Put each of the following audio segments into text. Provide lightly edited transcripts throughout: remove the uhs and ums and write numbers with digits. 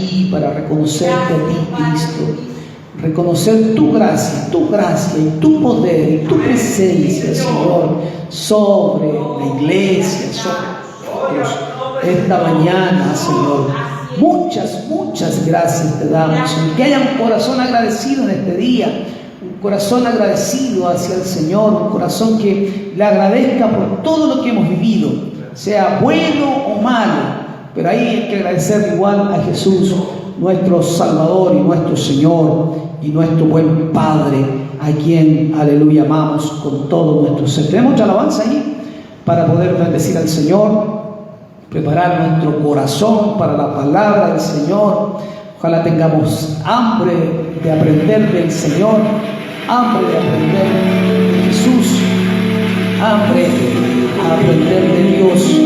ti, para reconocerte a ti, Cristo. Reconocer tu gracia y tu poder y tu presencia, Señor, sobre la iglesia, sobre nosotros esta mañana, Señor. Muchas gracias te damos, Señor. Que haya un corazón agradecido en este día, un corazón agradecido hacia el Señor, un corazón que le agradezca por todo lo que hemos vivido, sea bueno o malo, pero ahí hay que agradecer igual a Jesús, nuestro Salvador y nuestro Señor y nuestro buen Padre, a quien, aleluya, amamos con todo nuestro ser. Tenemos mucha alabanza ahí para poder bendecir al Señor, preparar nuestro corazón para la palabra del Señor. Ojalá tengamos hambre de aprender del Señor, hambre de aprender de Jesús, hambre a aprender de Dios.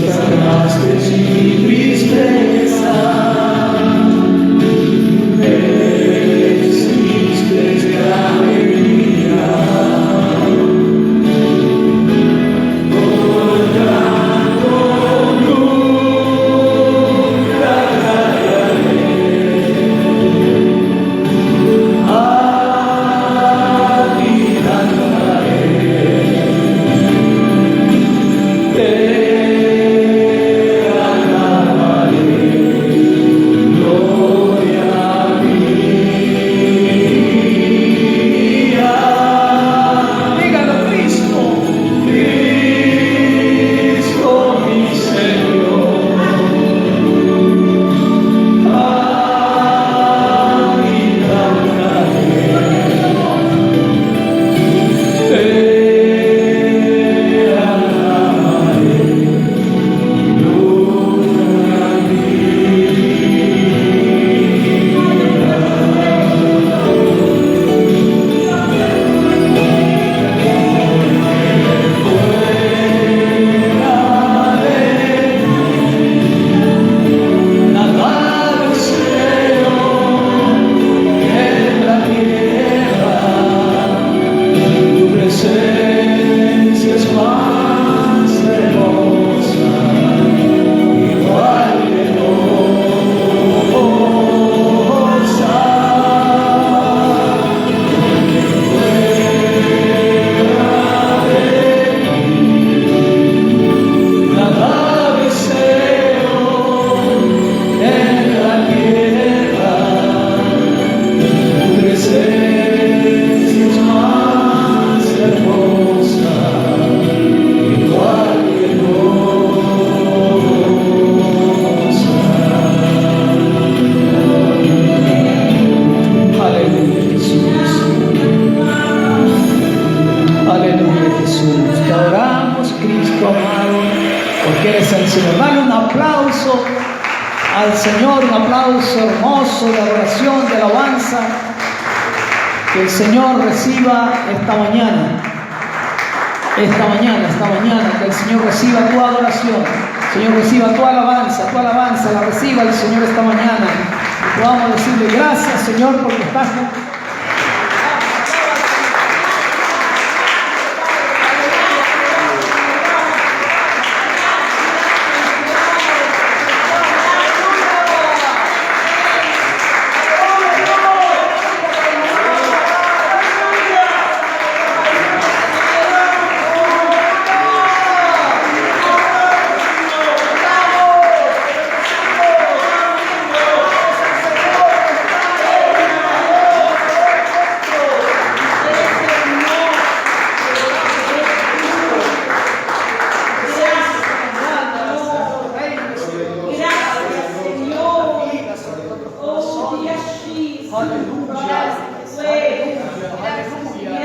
sacaste mi tristeza, hiciste alegría. Por tanto nunca callaré. A ti cantaré. Te alabaré. Gloria mía. Dígalo, Cristo. Cristo mi Señor. A ti cantaré. Te alabaré. Gloria nadar el cielo en la tierra, tu presencia es más hermosa, igual que hermosa. Nada deseo en la tierra, tu presencia es más hermosa, igual que hermosa. Aleluya, Jesús. Aleluya, Jesús. Te adoramos, Cristo amado, porque eres el Señor. Dale un aplauso al Señor, un aplauso hermoso de adoración, de alabanza. Que el Señor reciba esta mañana, que el Señor reciba tu adoración, Señor reciba tu alabanza, la reciba el Señor esta mañana. Y podamos decirle gracias, Señor, porque estás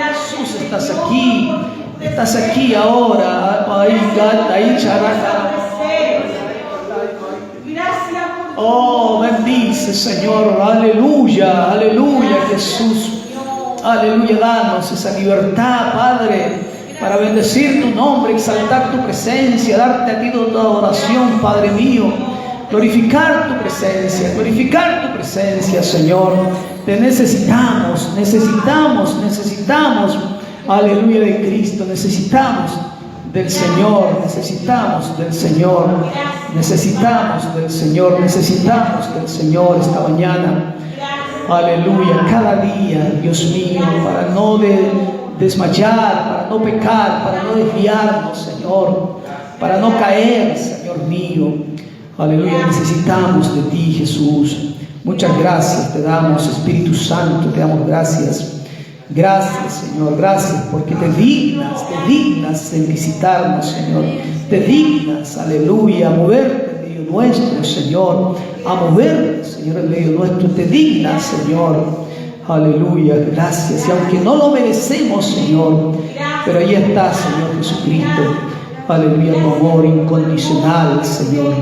Jesús, estás aquí ahora, ahí characa. Oh, bendice, Señor, aleluya, aleluya, Jesús, aleluya, danos esa libertad, Padre, para bendecir tu nombre, exaltar tu presencia, darte a ti toda adoración, Padre mío, glorificar tu presencia, Señor. Te necesitamos, aleluya, de Cristo, necesitamos del Señor, necesitamos del Señor esta mañana, aleluya, cada día, Dios mío, para no desmayar, para no pecar, para no desviarnos, Señor, para no caer, Señor mío, aleluya, necesitamos de ti, Jesús. Muchas gracias te damos, Espíritu Santo, te damos gracias. Gracias, Señor, gracias, porque te dignas en visitarnos, Señor. Te dignas, aleluya, a moverte en medio nuestro, Señor. A moverte, Señor, en medio nuestro. Te dignas, Señor. Aleluya, gracias. Y aunque no lo merecemos, Señor, pero ahí está, Señor Jesucristo. Aleluya, tu amor incondicional, Señor.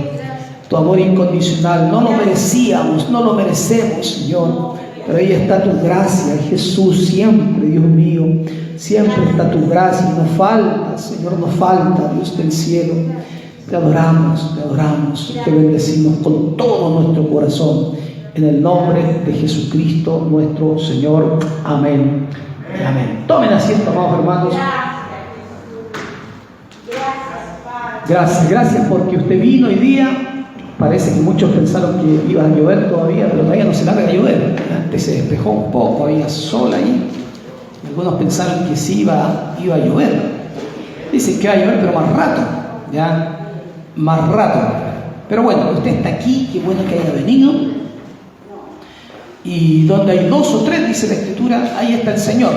Tu amor incondicional. No lo merecíamos, no lo merecemos, Señor. Pero ahí está tu gracia, Jesús, siempre, Dios mío. Siempre está tu gracia y nos falta, Señor, nos falta, Dios del cielo. Te adoramos, te bendecimos con todo nuestro corazón. En el nombre de Jesucristo, nuestro Señor. Amén. Amén. Tomen asiento, amados hermanos. Gracias porque usted vino hoy día. Parece que muchos pensaron que iba a llover todavía, pero todavía no se larga a llover. Antes se despejó un poco, había sol ahí. Algunos pensaron que sí iba a llover. Dicen que va a llover, pero más rato, ¿ya? Más rato. Pero bueno, usted está aquí, qué bueno que haya venido. Y donde hay 2 o 3, dice la Escritura, ahí está el Señor,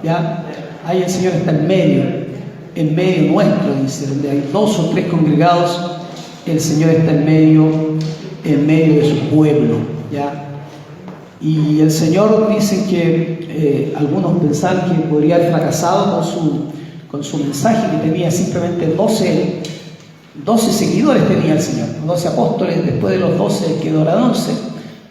¿ya? Ahí el Señor está en medio nuestro, dice, donde hay 2 o 3 congregados, el Señor está en medio de su pueblo, ¿ya? Y el Señor dice que algunos pensaban que podría haber fracasado con su mensaje, que tenía simplemente 12 seguidores tenía el Señor, 12 apóstoles. Después de los 12 quedaron 11.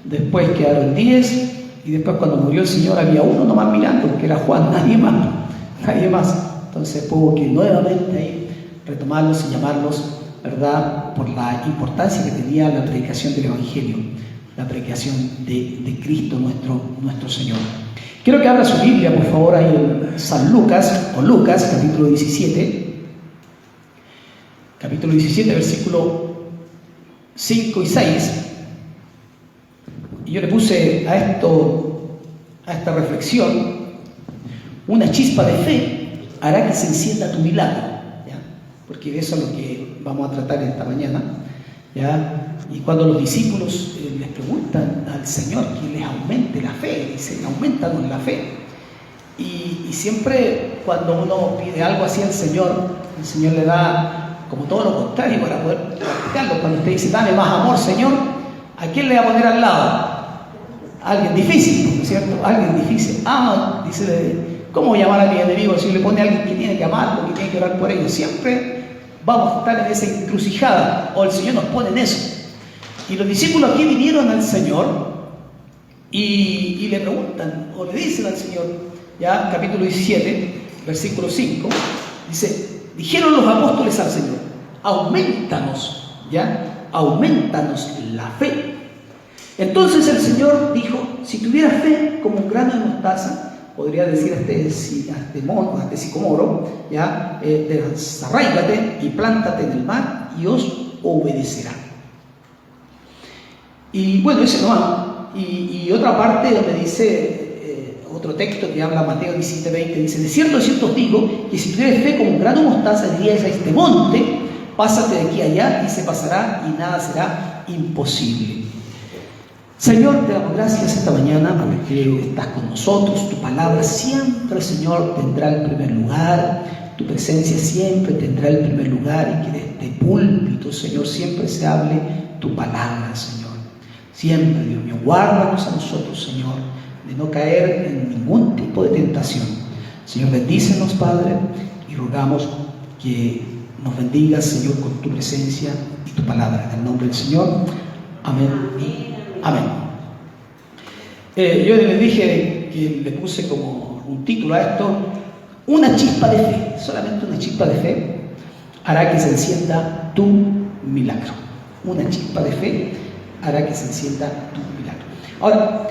Después quedaron 10, y después cuando murió el Señor había uno nomás mirando, que era Juan, nadie más. Entonces hubo que nuevamente ahí retomarlos y llamarlos, ¿verdad?, por la importancia que tenía la predicación del Evangelio, la predicación de Cristo nuestro Señor. Quiero que abra su Biblia, por favor, ahí en San Lucas, o Lucas, capítulo 17. Capítulo 17, versículo 5 y 6. Y yo le puse a esta reflexión: una chispa de fe hará que se encienda tu milagro, ¿ya? Porque de eso es lo que vamos a tratar esta mañana, ¿ya? Y cuando los discípulos les preguntan al Señor que les aumente la fe, dicen: aumentanos la fe. Y siempre cuando uno pide algo así al Señor, el Señor le da como todo lo contrario para poder practicarlo. Cuando usted dice: dame más amor, Señor, ¿a quién le va a poner al lado? Alguien difícil, ¿no es cierto? Alguien difícil. Dice, ¿cómo llamar a mi enemigo si le pone a alguien que tiene que amarlo, que tiene que orar por ellos? Siempre vamos a estar en esa encrucijada, o el Señor nos pone en eso. Y los discípulos aquí vinieron al Señor y le preguntan, o le dicen al Señor, ya, capítulo 17, versículo 5, dice: dijeron los apóstoles al Señor: aumentanos, ya, aumentanos la fe. Entonces el Señor dijo: si tuvieras fe como un grano de mostaza, podría decir a este sicomoro, ya, desarráigate y plántate en el mar, y os obedecerá. Y bueno, ese no va. Y otra parte donde dice, otro texto que habla Mateo 17:20, dice: de cierto os digo, que si tuvieras fe como un grano de mostaza, diríais a este monte: pásate de aquí a allá, y se pasará, y nada será imposible. Señor, te damos gracias esta mañana porque estás con nosotros. Tu palabra siempre, Señor, tendrá el primer lugar. Tu presencia siempre tendrá el primer lugar, y que de este púlpito, Señor, siempre se hable tu palabra, Señor. Siempre, Dios mío, guárdanos a nosotros, Señor, de no caer en ningún tipo de tentación. Señor, bendícenos, Padre, y rogamos que nos bendigas, Señor, con tu presencia y tu palabra. En el nombre del Señor. Amén. Amén. Yo les dije que le puse como un título a esto: una chispa de fe. Solamente una chispa de fe hará que se encienda tu milagro. Una chispa de fe hará que se encienda tu milagro. Ahora,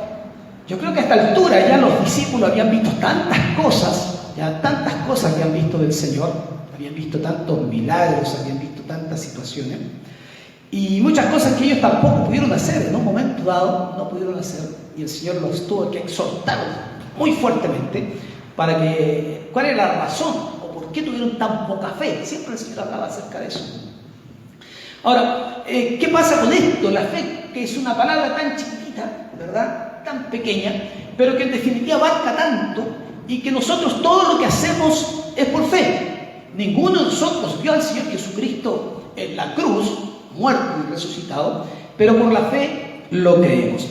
yo creo que a esta altura ya los discípulos habían visto tantas cosas que han visto del Señor, habían visto tantos milagros, habían visto tantas situaciones, y muchas cosas que ellos tampoco pudieron hacer. En un momento dado no pudieron hacer, y el Señor los tuvo que exhortar muy fuertemente para que, ¿cuál es la razón? ¿O por qué tuvieron tan poca fe? Siempre el Señor hablaba acerca de eso. Ahora, ¿qué pasa con esto? La fe, que es una palabra tan chiquitita, ¿verdad?, tan pequeña, pero que en definitiva abarca tanto, y que nosotros todo lo que hacemos es por fe. Ninguno de nosotros vio al Señor Jesucristo en la cruz, muerto y resucitado, pero por la fe lo creemos.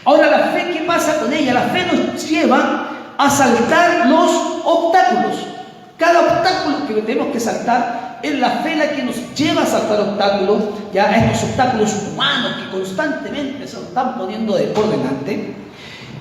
Ahora, la fe, ¿qué pasa con ella? La fe nos lleva a saltar los obstáculos. Cada obstáculo que tenemos que saltar, es la fe la que nos lleva a saltar obstáculos, ya estos obstáculos humanos que constantemente se nos están poniendo por delante.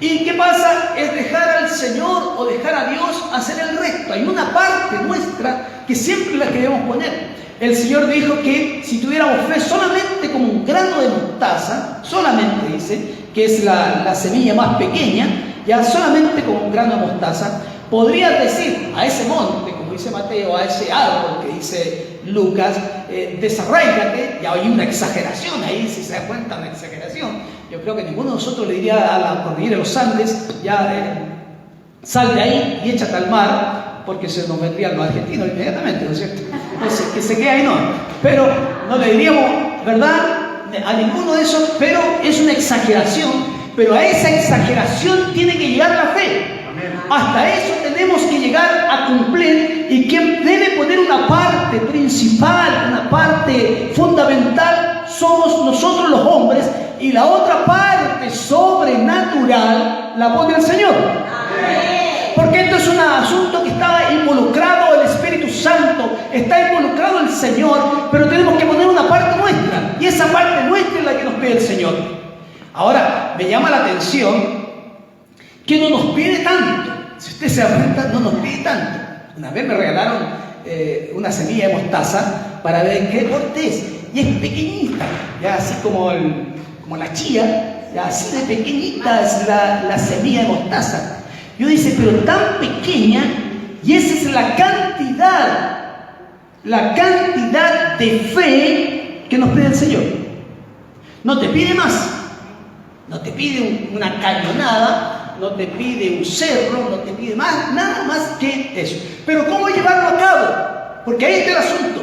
¿Y qué pasa? Es dejar al Señor o dejar a Dios hacer el resto. Hay una parte nuestra que siempre la queremos poner. El Señor dijo que si tuviéramos fe solamente como un grano de mostaza, solamente dice, que es la semilla más pequeña, ya solamente como un grano de mostaza, podrías decir a ese monte, como dice Mateo, a ese árbol que dice Lucas, desarráigate. Ya hay una exageración ahí, si se da cuenta, una exageración. Yo creo que ninguno de nosotros le diría a la cordillera de los Andes, ya sal de ahí y échate al mar, porque se nos vendrían los argentinos inmediatamente, ¿no es cierto? Entonces, que se quede ahí, no. Pero no le diríamos, ¿verdad?, a ninguno de esos, pero es una exageración. Pero a esa exageración tiene que llegar la fe. Hasta eso tenemos que llegar a cumplir, y quien debe poner una parte principal, una parte fundamental, somos nosotros los hombres, y la otra parte sobrenatural la pone el Señor. Porque esto es un asunto que está involucrado el Espíritu Santo, está involucrado el Señor, pero tenemos que poner una parte nuestra, y esa parte nuestra es la que nos pide el Señor. Ahora, me llama la atención que no nos pide tanto. Si usted se da cuenta, no nos pide tanto. Una vez me regalaron una semilla de mostaza para ver qué porte es, y es pequeñita, ya así como la chía, ya así de pequeñita es la semilla de mostaza. Yo dice, pero tan pequeña, y esa es la cantidad de fe que nos pide el Señor. No te pide más, no te pide una cañonada, no te pide un cerro, no te pide más, nada más que eso. Pero ¿cómo llevarlo a cabo? Porque ahí está el asunto.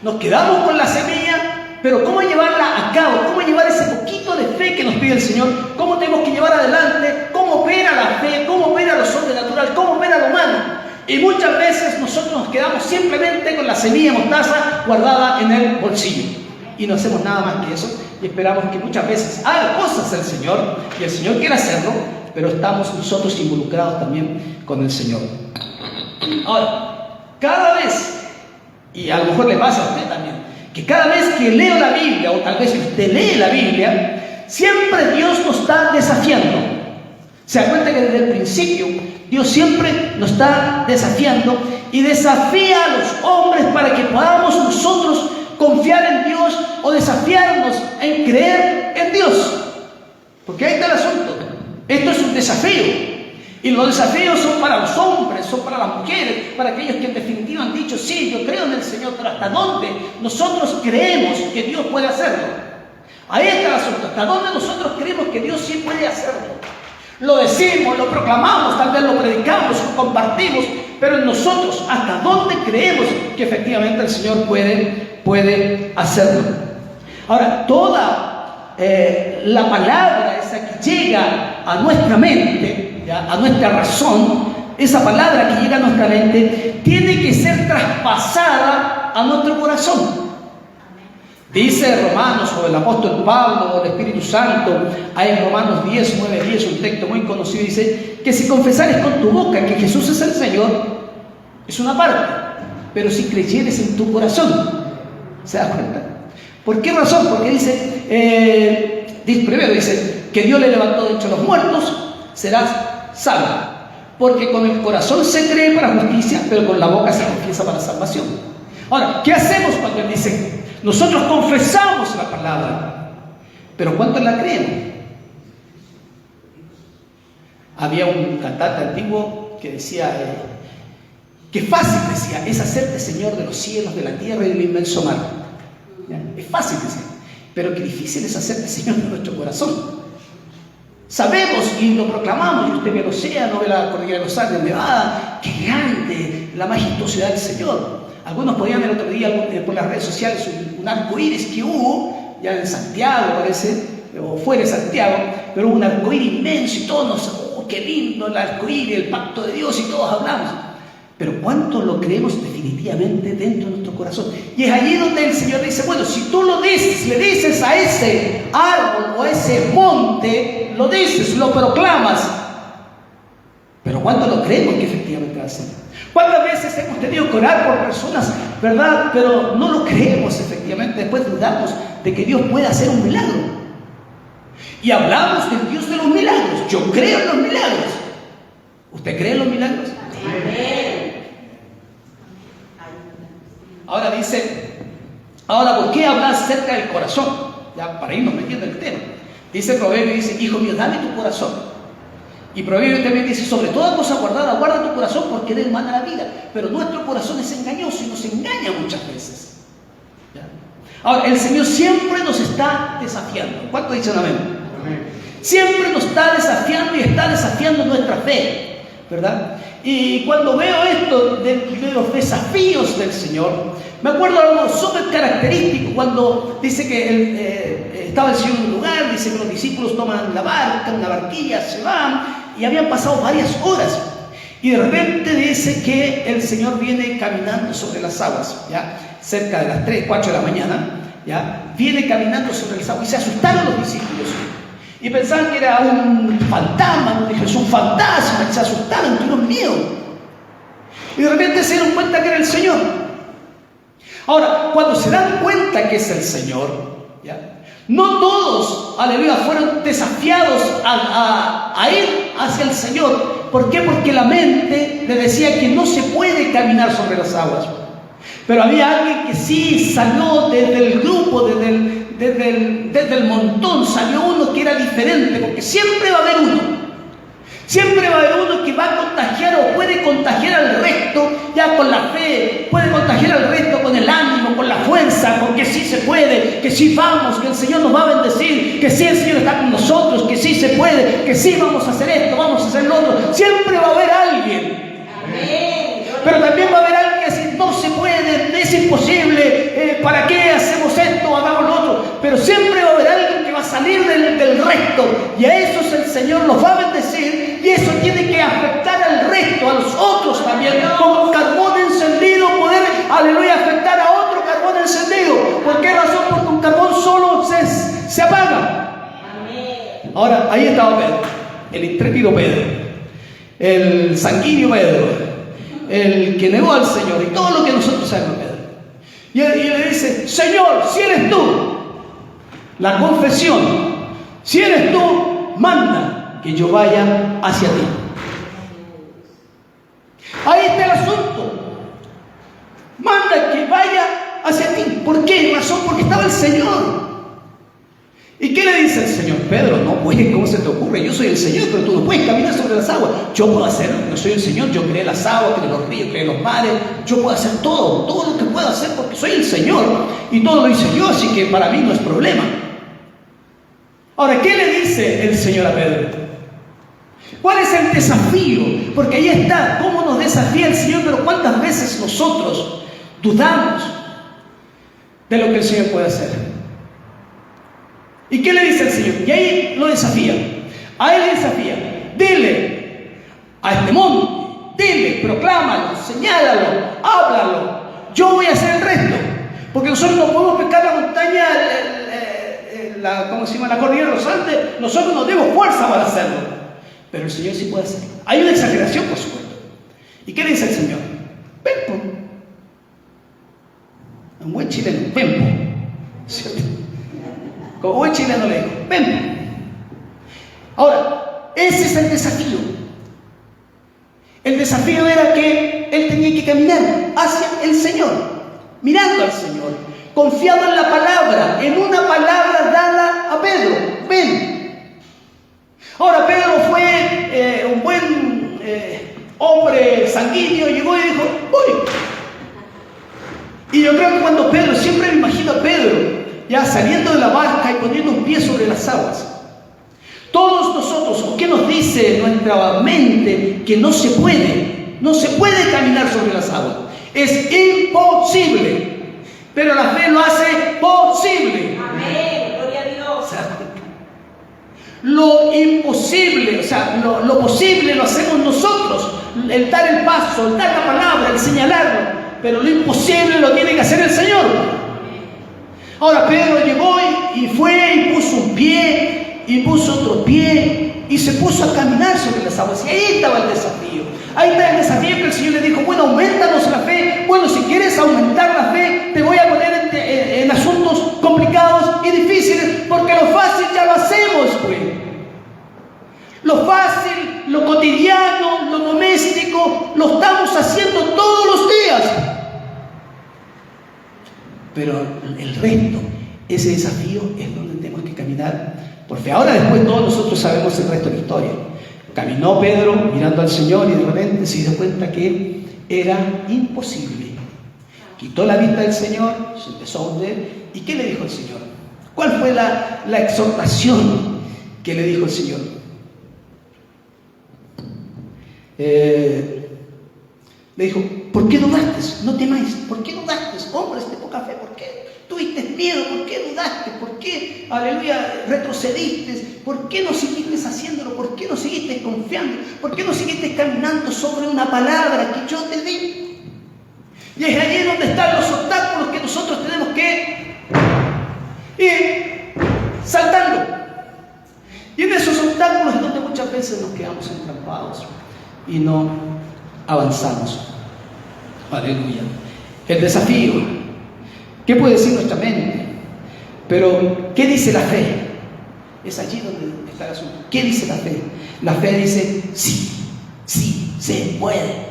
Nos quedamos con la semilla, pero ¿cómo llevarla a cabo? ¿Cómo llevar ese poquito de fe que nos pide el Señor? ¿Cómo tenemos que llevar adelante? ¿Cómo opera la fe? ¿Cómo opera lo sobrenatural? ¿Cómo opera lo humano? Y muchas veces nosotros nos quedamos simplemente con la semilla de mostaza guardada en el bolsillo, y no hacemos nada más que eso, y esperamos que muchas veces haga cosas el Señor, y el Señor quiere hacerlo, pero estamos nosotros involucrados también con el Señor. Ahora, cada vez, y a lo mejor le pasa a usted también, que cada vez que leo la Biblia, o tal vez usted lee la Biblia, siempre Dios nos está desafiando. Se da cuenta que desde el principio Dios siempre nos está desafiando, y desafía a los hombres para que podamos nosotros confiar en Dios, o desafiarnos en creer en Dios. Porque ahí está el asunto. Esto es un desafío, y los desafíos son para los hombres, son para las mujeres, para aquellos que en definitiva han dicho, sí, yo creo en el Señor, pero ¿hasta dónde nosotros creemos que Dios puede hacerlo? Ahí está el asunto. ¿Hasta dónde nosotros creemos que Dios sí puede hacerlo? Lo decimos, lo proclamamos, tal vez lo predicamos, lo compartimos, pero en nosotros, ¿hasta dónde creemos que efectivamente el Señor puede hacerlo? Ahora, toda la palabra esa que llega a nuestra mente, ¿ya?, a nuestra razón, esa palabra que llega a nuestra mente tiene que ser traspasada a nuestro corazón. Dice Romanos, o el apóstol Pablo, o el Espíritu Santo, hay en Romanos 10, 9, 10, un texto muy conocido, dice que si confesares con tu boca que Jesús es el Señor, es una parte, pero si creyeres en tu corazón, ¿se da cuenta? ¿Por qué razón? Porque primero dice que Dios le levantó de entre los muertos, serás salvo. Porque con el corazón se cree para justicia, pero con la boca se confiesa para salvación. Ahora, ¿qué hacemos cuando Él dice? Nosotros confesamos la palabra, pero ¿cuántos la creemos? Había un cantante antiguo que decía, que fácil, decía, es hacerte Señor de los cielos, de la tierra y del inmenso mar. ¿Ya? Es fácil, decía, pero qué difícil es hacerte Señor de nuestro corazón. Sabemos y lo proclamamos, y usted ve el océano, ve la cordillera de los Andes, qué grande la majestuosidad del Señor. Algunos podían ver el otro día por las redes sociales un arco iris que hubo, ya en Santiago parece, o fuera de Santiago, pero hubo un arco iris inmenso, y todos nos, qué lindo el arco iris, el pacto de Dios, y todos hablamos. Pero ¿cuánto lo creemos definitivamente dentro de nuestro corazón? Y es allí donde el Señor dice, bueno, si tú lo dices, le dices a ese árbol o a ese monte, lo dices, lo proclamas, pero ¿cuánto lo creemos que efectivamente va a ser? ¿Cuántas veces hemos tenido que orar por personas, verdad? Pero no lo creemos efectivamente, después dudamos de que Dios pueda hacer un milagro. Y hablamos del Dios de los milagros. Yo creo en los milagros. ¿Usted cree en los milagros? Ahora dice, ¿por qué hablar acerca del corazón? Ya para irnos metiendo en el tema. Dice Proverbio, dice, hijo mío, dame tu corazón. Y Proverbio también dice, sobre toda cosa guardada, guarda tu corazón porque de él mana la vida. Pero nuestro corazón es engañoso y nos engaña muchas veces. ¿Ya? Ahora, el Señor siempre nos está desafiando. ¿Cuánto dicen amén? Amén? Siempre nos está desafiando y está desafiando nuestra fe, ¿verdad? Y cuando veo esto de los desafíos del Señor, me acuerdo de algo súper característico cuando dice que estaba el Señor en un lugar, dice que los discípulos toman la barca, una barquilla, se van y habían pasado varias horas. Y de repente dice que el Señor viene caminando sobre las aguas, ¿ya? Cerca de las 3, 4 de la mañana, ¿ya? Viene caminando sobre las aguas y se asustaron los discípulos. Y pensaban que era un fantasma, no dije, es un fantasma, y se asustaron, tuvieron miedo. Y de repente se dieron cuenta que era el Señor. Ahora, cuando se dan cuenta que es el Señor, ¿ya? No todos, aleluya, fueron desafiados a ir hacia el Señor. ¿Por qué? Porque la mente le decía que no se puede caminar sobre las aguas. Pero había alguien que sí salió desde el grupo, desde el montón, salió uno que era diferente, porque siempre va a haber uno. Siempre va a haber uno que va a contagiar o puede contagiar al resto ya con la fe, puede contagiar al resto con el ánimo, con la fuerza, con que sí se puede, que sí vamos, que el Señor nos va a bendecir, que sí el Señor está con nosotros, que sí se puede, que sí vamos a hacer esto, vamos a hacer lo otro. Siempre va a haber alguien. Amén. Pero también va a haber alguien que dice, no se puede, es imposible, ¿para qué hacemos esto, hagamos lo otro? Pero siempre va a haber alguien que va a salir del resto y a esos el Señor los va a bendecir y eso tiene que afectar al resto, a los otros también, como un carbón encendido, poder, aleluya, afectar a otro carbón encendido. ¿Por qué razón? Porque un carbón solo se apaga. Ahora, ahí estaba Pedro, el intrépido Pedro, el sanguíneo Pedro, el que negó al Señor y todo lo que nosotros sabemos, Pedro. Y él le dice, Señor, si eres tú, la confesión, si eres tú, manda que yo vaya hacia ti. Ahí está el asunto. Manda que vaya hacia ti. ¿Por qué razón? Porque estaba el Señor. ¿Y qué le dice el Señor? Pedro, no puedes, ¿cómo se te ocurre? Yo soy el Señor, pero tú no puedes caminar sobre las aguas. Yo puedo hacerlo, yo soy el Señor, yo creé las aguas, creé los ríos, creé los mares, yo puedo hacer todo lo que puedo hacer porque soy el Señor y todo lo hice yo, así que para mí no es problema. Ahora, ¿qué le dice el Señor a Pedro? ¿Cuál es el desafío? Porque ahí está, cómo nos desafía el Señor, pero cuántas veces nosotros dudamos de lo que el Señor puede hacer. ¿Y qué le dice el Señor? Y ahí lo desafía. A él le desafía. Dile a este monte, dile, proclámalo, señálalo, háblalo. Yo voy a hacer el resto. Porque nosotros no podemos pescar la montaña, ¿cómo se llama? La cordillera de los Andes. Nosotros no tenemos fuerza para hacerlo. Pero el Señor sí puede hacerlo. Hay una exageración, por supuesto. ¿Y qué le dice el Señor? Pempo. Un buen chileno, pempo. ¿Cierto? Como buen chileno le dijo, ven. Ahora, ese es el desafío. El desafío era que él tenía que caminar hacia el Señor, mirando al Señor, confiado en la palabra, en una palabra dada a Pedro, ven. Ahora, Pedro fue un buen hombre sanguíneo, llegó y dijo, voy. Y yo creo que cuando Pedro, siempre me imagino a Pedro, ya saliendo de la barca y poniendo un pie sobre las aguas. Todos nosotros, ¿qué nos dice nuestra mente? Que no se puede caminar sobre las aguas. Es imposible. Pero la fe lo hace posible. Amén, gloria a Dios. O sea, lo imposible, o sea, lo posible lo hacemos nosotros. El dar el paso, el dar la palabra, el señalarlo. Pero lo imposible lo tiene que hacer el Señor. Ahora Pedro llegó y fue y puso un pie y puso otro pie y se puso a caminar sobre las aguas. Y ahí estaba el desafío. Ahí está el desafío que el Señor le dijo, bueno, aumentanos la fe. Bueno, si quieres aumentar la fe, te voy a poner en asuntos complicados y difíciles, porque lo fácil ya lo hacemos. lo estamos haciendo todos los días. Pero el resto, ese desafío es donde tenemos que caminar por fe. Ahora después todos nosotros sabemos el resto de la historia. Caminó Pedro mirando al Señor y de repente se dio cuenta que era imposible. Quitó la vista del Señor, se empezó a hundir. ¿Y qué le dijo el Señor? ¿Cuál fue la exhortación que le dijo el Señor? Le dijo, ¿por qué dudaste? No temáis. ¿Por qué dudaste? Hombres de poca fe, ¿por qué tuviste miedo? ¿Por qué dudaste? ¿Por qué, aleluya, retrocediste? ¿Por qué no seguiste haciéndolo? ¿Por qué no seguiste confiando? ¿Por qué no seguiste caminando sobre una palabra que yo te di? Y es allí donde están los obstáculos que nosotros tenemos que ir saltando. Y en esos obstáculos es donde muchas veces nos quedamos entrampados y no avanzamos. Aleluya. El desafío. ¿Qué puede decir nuestra mente? Pero, ¿qué dice la fe? Es allí donde está el asunto. ¿Qué dice la fe? La fe dice, sí, sí, se puede.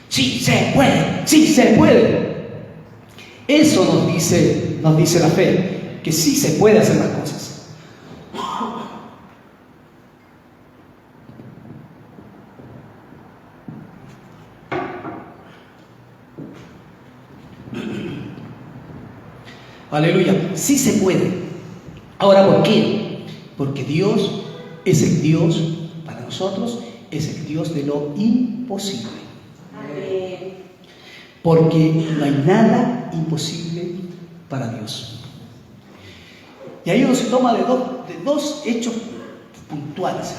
Sí, se puede, sí, se puede. Eso nos dice la fe, que sí se puede hacer las cosas. Aleluya, sí se puede. Ahora, ¿por qué? Porque Dios es el Dios, para nosotros, es el Dios de lo imposible. Porque no hay nada imposible para Dios. Y ahí uno se toma de dos hechos puntuales.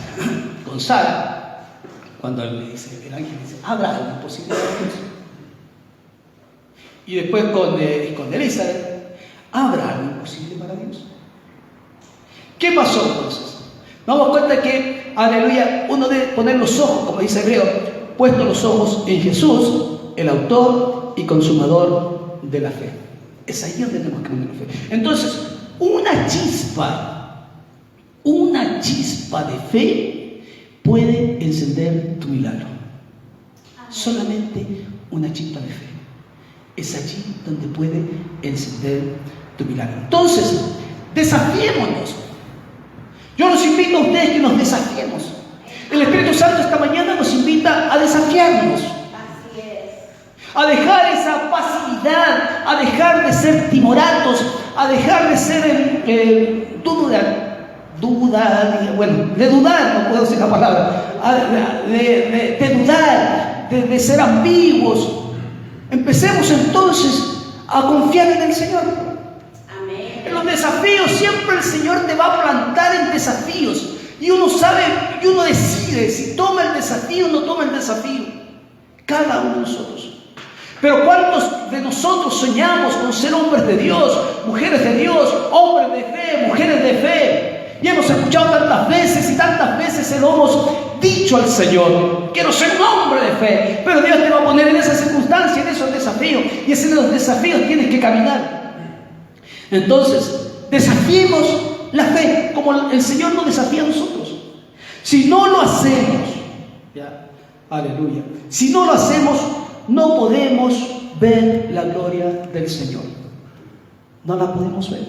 Con Sara, cuando el ángel dice, ¿habrá algo imposible para Dios? Y después con Elizabeth, ¿habrá algo imposible para Dios? ¿Qué pasó entonces? Nos damos cuenta que, aleluya, uno debe poner los ojos, como dice Hebreo, puesto los ojos en Jesús, el autor y consumador de la fe. Es ahí donde tenemos que poner la fe. Entonces, una chispa de fe puede encender tu milagro. Solamente una chispa de fe. Es allí donde puede encender tu milagro. Entonces, desafiémonos. Yo los invito a ustedes que nos desafiemos. El Espíritu Santo esta mañana nos invita a desafiarnos. A dejar esa pasividad, a dejar de ser timoratos, a dejar de ser de dudar, no puedo decir la palabra, de dudar, de ser ambiguos. Empecemos entonces a confiar en el Señor. Amén. En los desafíos siempre el Señor te va a plantar en desafíos y uno sabe, y uno decide si toma el desafío o no toma el desafío. Cada uno de nosotros. Pero ¿cuántos de nosotros soñamos con ser hombres de Dios, mujeres de Dios, hombres de fe, mujeres de fe? Y hemos escuchado tantas veces y tantas veces se lo hemos dicho al Señor: quiero ser un hombre de fe. Pero Dios te va a poner en esa circunstancia, en esos desafíos. Y en esos desafíos tienes que caminar. Entonces, desafiemos la fe como el Señor nos desafía a nosotros. Si no lo hacemos, ya, aleluya, si no lo hacemos, no podemos ver la gloria del Señor. No la podemos ver.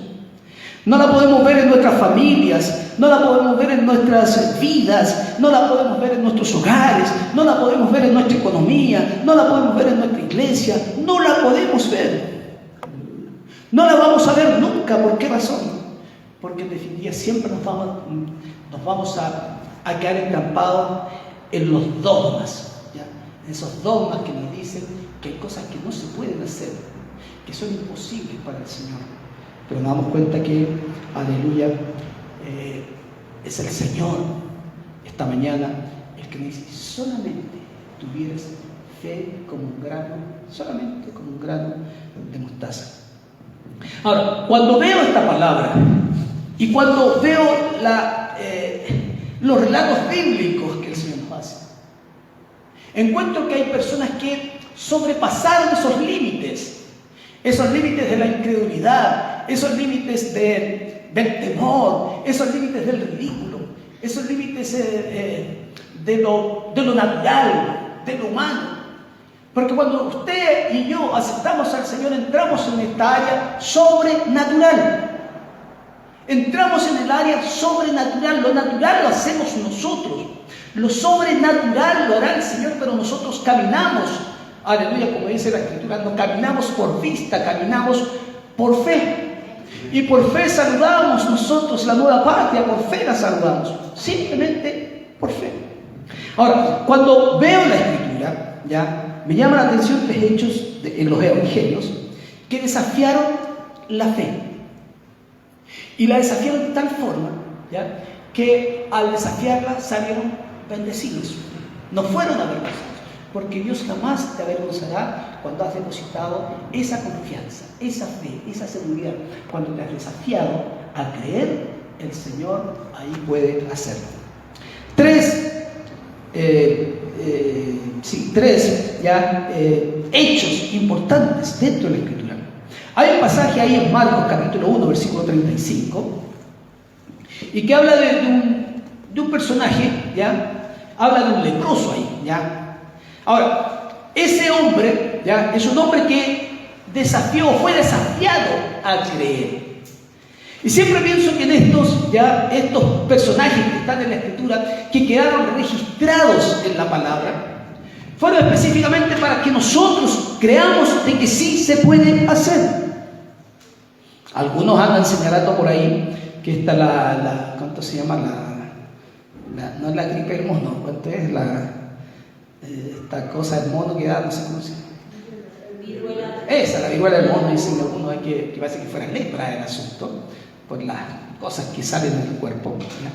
No la podemos ver en nuestras familias, no la podemos ver en nuestras vidas, no la podemos ver en nuestros hogares, no la podemos ver en nuestra economía, no la podemos ver en nuestra iglesia, no la podemos ver. No la vamos a ver nunca. ¿Por qué razón? Porque en definitiva siempre nos vamos a quedar entrampados en los dogmas. Esos dogmas que nos dicen que hay cosas que no se pueden hacer, que son imposibles para el Señor. Pero nos damos cuenta que, aleluya, es el Señor esta mañana el que me dice: solamente tuvieras fe como un grano, solamente como un grano de mostaza. Ahora, cuando veo esta palabra y cuando veo los relatos bíblicos que el Señor nos hace, encuentro que hay personas que sobrepasaron esos límites de la incredulidad, esos límites del temor, esos límites del ridículo, esos límites de lo natural, de lo humano. Porque cuando usted y yo aceptamos al Señor, entramos en esta área sobrenatural. Entramos en el área sobrenatural. Lo natural lo hacemos nosotros. Lo sobrenatural lo hará el Señor, pero nosotros caminamos. Aleluya, como dice la Escritura, no caminamos por vista, caminamos por fe. Y por fe saludamos nosotros la nueva patria, por fe la saludamos. Simplemente por fe. Ahora, cuando veo la Escritura, ya, me llama la atención los hechos en los evangelios que desafiaron la fe. Y la desafiaron de tal forma, ¿ya?, que al desafiarla salieron bendecidos. No fueron avergonzados, porque Dios jamás te avergonzará cuando has depositado esa confianza, esa fe, esa seguridad. Cuando te has desafiado a creer, el Señor ahí puede hacerlo. Tres hechos importantes dentro de la Escritura. Hay un pasaje ahí en Marcos capítulo 1, versículo 35, y que habla de un personaje, ¿ya? Habla de un leproso ahí, ¿ya? Ahora, ese hombre, ¿ya?, es un hombre que fue desafiado a creer. Y siempre pienso que en estos personajes que están en la Escritura, que quedaron registrados en la palabra, fueron específicamente para que nosotros creamos de que sí se puede hacer. Algunos andan señalando por ahí que está ¿cuánto se llama? No es la gripe del mono, ¿cuánto es? Esta cosa del mono que da, no sé cómo se llama. Esa, la viruela del mono, dicen algunos que parece que fuera lepra el asunto, por las cosas que salen del cuerpo, ¿ya?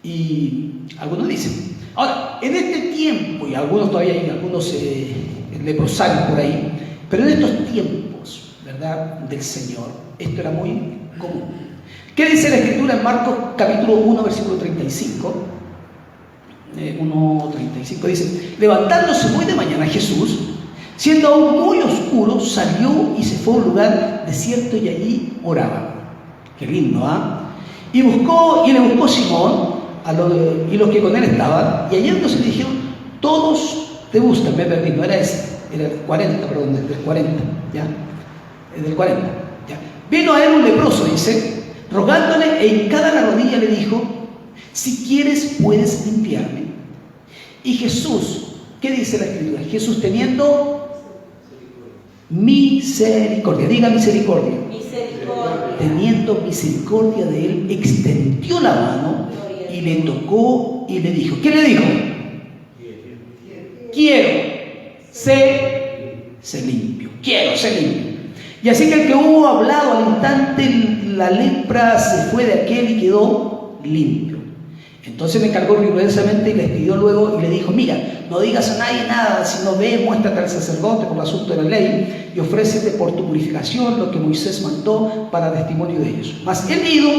Y algunos dicen. Ahora, en este tiempo, y algunos todavía hay algunos leprosarios por ahí, pero en estos tiempos, ¿verdad?, del Señor, esto era muy común. ¿Qué dice la Escritura en Marcos capítulo 1, versículo 35? 1:35 dice: levantándose muy de mañana Jesús, siendo aún muy oscuro, salió y se fue a un lugar desierto y allí oraba. Qué lindo, ¿ah? Y le buscó Simón y los que con él estaban, y hallándose le dijeron: todos te buscan. Me perdí, no era ese, era el 40, perdón, del 40, ¿ya? El del 40, ¿ya? Vino a él un leproso, dice, rogándole, e hincada la rodilla le dijo: si quieres puedes limpiarme. Y Jesús, ¿qué dice la Escritura? Jesús, teniendo misericordia, diga misericordia, teniendo misericordia de él, extendió la mano y le tocó y le dijo, ¿qué le dijo? Quiero ser limpio, quiero ser limpio. Y así que el que hubo hablado al instante, la lepra se fue de aquel y quedó limpio. Entonces le encargó rigurosamente y les pidió luego y le dijo: mira, no digas a nadie nada, sino ve, muéstrate al sacerdote por el asunto de la ley y ofrécete por tu purificación lo que Moisés mandó para testimonio de ellos. Mas él ido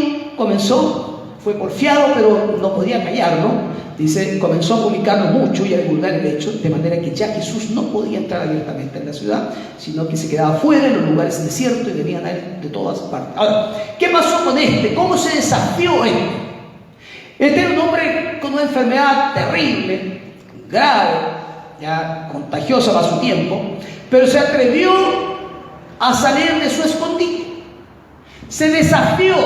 fue porfiado, pero no podía callarlo. Dice, comenzó a publicarlo mucho y a divulgar el hecho, de manera que ya Jesús no podía entrar abiertamente en la ciudad, sino que se quedaba fuera en los lugares desiertos y venían a él de todas partes. Ahora, ¿qué pasó con este? ¿Cómo se desafió este? Este era un hombre con una enfermedad terrible, grave, ya contagiosa para su tiempo, pero se atrevió a salir de su escondite. Se desafió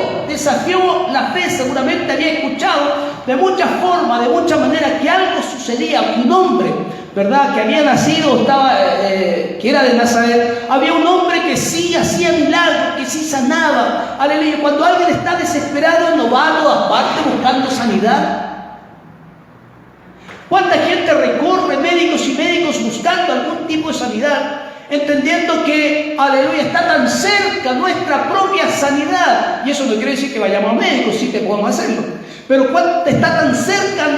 la fe. Seguramente había escuchado de muchas formas, de muchas maneras, que algo sucedía, que un hombre, ¿verdad?, que había nacido, que era de Nazaret, había un hombre que sí hacía milagros, que sí sanaba. Aleluya. Cuando alguien está desesperado, no va a todas partes buscando sanidad. ¿Cuánta gente recorre médicos y médicos buscando algún tipo de sanidad? Entendiendo que, aleluya, está tan cerca nuestra propia sanidad. Y eso no quiere decir que vayamos a médicos, sí que podemos hacerlo. Pero cuánto está tan cerca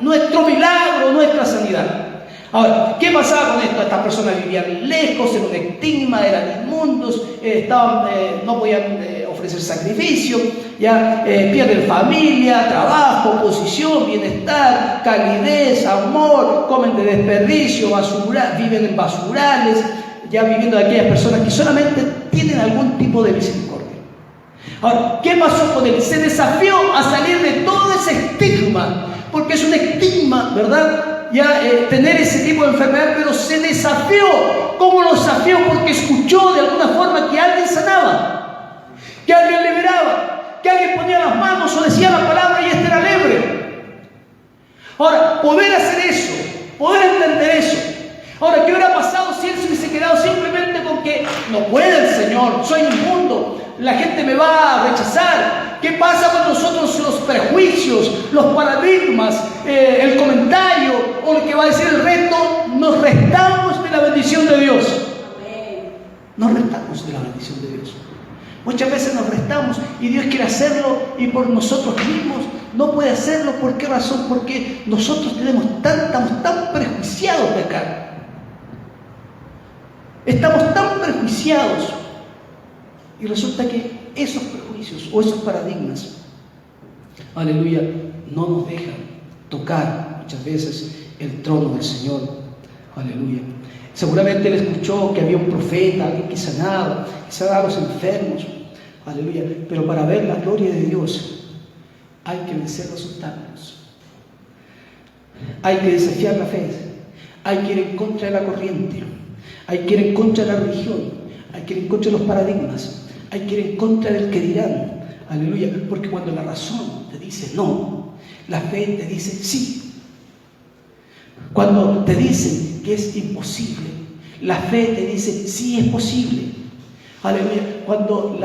nuestro milagro, nuestra sanidad. Ahora, ¿qué pasaba con esto? Estas personas vivían lejos, en un estigma, eran inmundos, no podían ofrecer sacrificio, pierden familia, trabajo, posición, bienestar, calidez, amor, comen de desperdicio, viven en basurales, ya viviendo de aquellas personas que solamente tienen algún tipo de misericordia. Ahora, ¿qué pasó con él? Se desafió a salir de todo ese estigma, porque es un estigma, ¿verdad?, tener ese tipo de enfermedad, pero se desafió. ¿Cómo lo desafió? Porque escuchó de alguna forma que alguien sanaba, que alguien liberaba, que alguien ponía las manos o decía la palabra y este era libre. Ahora, poder hacer eso, poder entender eso. Ahora, ¿qué hubiera pasado si él se hubiese quedado simplemente con que no puede el Señor, soy inmundo, la gente me va a rechazar? ¿Qué pasa con nosotros los prejuicios, los paradigmas, el comentario o lo que va a decir el resto? Nos restamos de la bendición de Dios. Nos restamos de la bendición de Dios. Muchas veces nos restamos y Dios quiere hacerlo y por nosotros mismos no puede hacerlo. ¿Por qué razón? Porque nosotros estamos tan prejuiciados de acá. Estamos tan prejuiciados y resulta que esos prejuicios o esos paradigmas, aleluya, no nos dejan tocar muchas veces el trono del Señor, aleluya. Seguramente él escuchó que había un profeta, alguien que sanaba a los enfermos, aleluya, pero para ver la gloria de Dios hay que vencer los obstáculos, hay que desafiar la fe, hay que ir en contra de la corriente, hay que ir en contra de la religión, hay que ir en contra de los paradigmas, hay que ir en contra del que dirán, aleluya, porque cuando la razón te dice no, la fe te dice sí. Cuando te dicen que es imposible, la fe te dice sí es posible. Aleluya. Cuando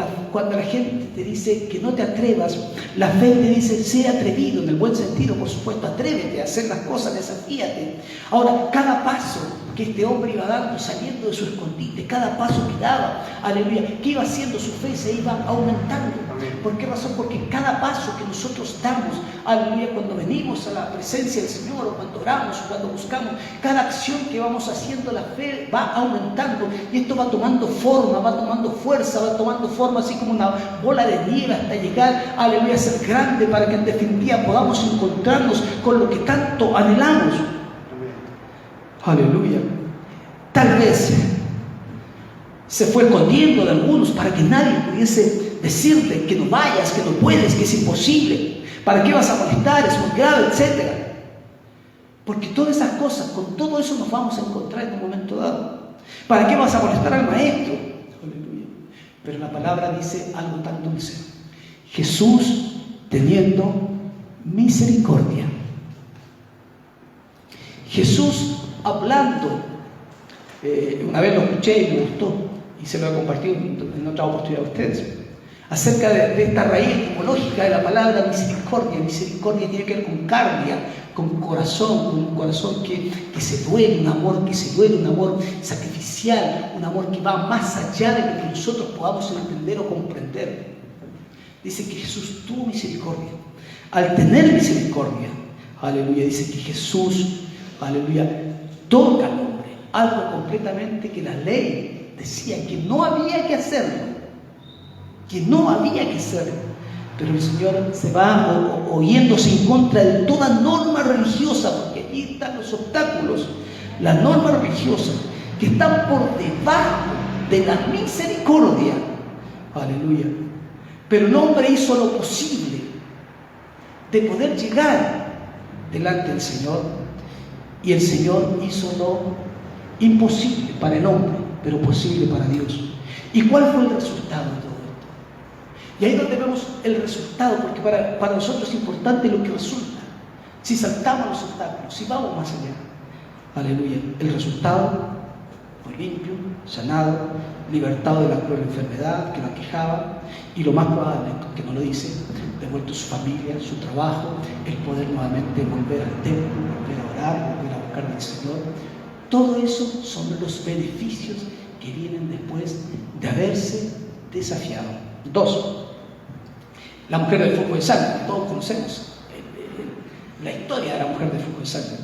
la gente te dice que no te atrevas, la fe te dice sé atrevido, en el buen sentido, por supuesto, atrévete a hacer las cosas, desafíate. Ahora, cada paso que este hombre iba dando, saliendo de su escondite, cada paso que daba, aleluya, que iba haciendo, su fe se iba aumentando. ¿Por qué razón? Porque cada paso que nosotros damos, aleluya, cuando venimos a la presencia del Señor, o cuando oramos, o cuando buscamos, cada acción que vamos haciendo, la fe va aumentando, y esto va tomando forma, va tomando fuerza, va tomando forma así como una bola de nieve hasta llegar, aleluya, a ser grande, para que en definitiva podamos encontrarnos con lo que tanto anhelamos. Aleluya. Tal vez se fue escondiendo de algunos para que nadie pudiese decirte que no vayas, que no puedes, que es imposible. ¿Para qué vas a molestar? Es muy grave, etcétera. Porque todas esas cosas, con todo eso nos vamos a encontrar en un momento dado. ¿Para qué vas a molestar al maestro? Aleluya. Pero la palabra dice algo tan dulce. Jesús teniendo misericordia. Jesús hablando, una vez lo escuché y me gustó y se lo he compartido en otra oportunidad a ustedes, acerca de esta raíz etimológica de la palabra misericordia. Misericordia tiene que ver con cardia, con corazón, con un corazón que se duele, un amor que se duele, un amor sacrificial, un amor que va más allá de lo que nosotros podamos entender o comprender. Dice que Jesús tuvo misericordia. Al tener misericordia, aleluya, dice que Jesús, aleluya, toca al hombre, algo completamente que la ley decía que no había que hacerlo, pero el Señor se va oyéndose en contra de toda norma religiosa, porque allí están los obstáculos, las normas religiosas que están por debajo de la misericordia, aleluya, pero el hombre hizo lo posible de poder llegar delante del Señor. Y el Señor hizo lo imposible para el hombre, pero posible para Dios. ¿Y cuál fue el resultado de todo esto? Y ahí es donde vemos el resultado, porque para nosotros es importante lo que resulta. Si saltamos los obstáculos, si vamos más allá. Aleluya. El resultado fue limpio, sanado, libertado de la cruel enfermedad que lo aquejaba, y lo más probable, que no lo dice, devuelto su familia, su trabajo, el poder nuevamente volver al templo, volver a orar, volver a buscar al Señor. Todo eso son los beneficios que vienen después de haberse desafiado. 2. La mujer del flujo de sangre, que todos conocemos la historia de la mujer del flujo de sangre.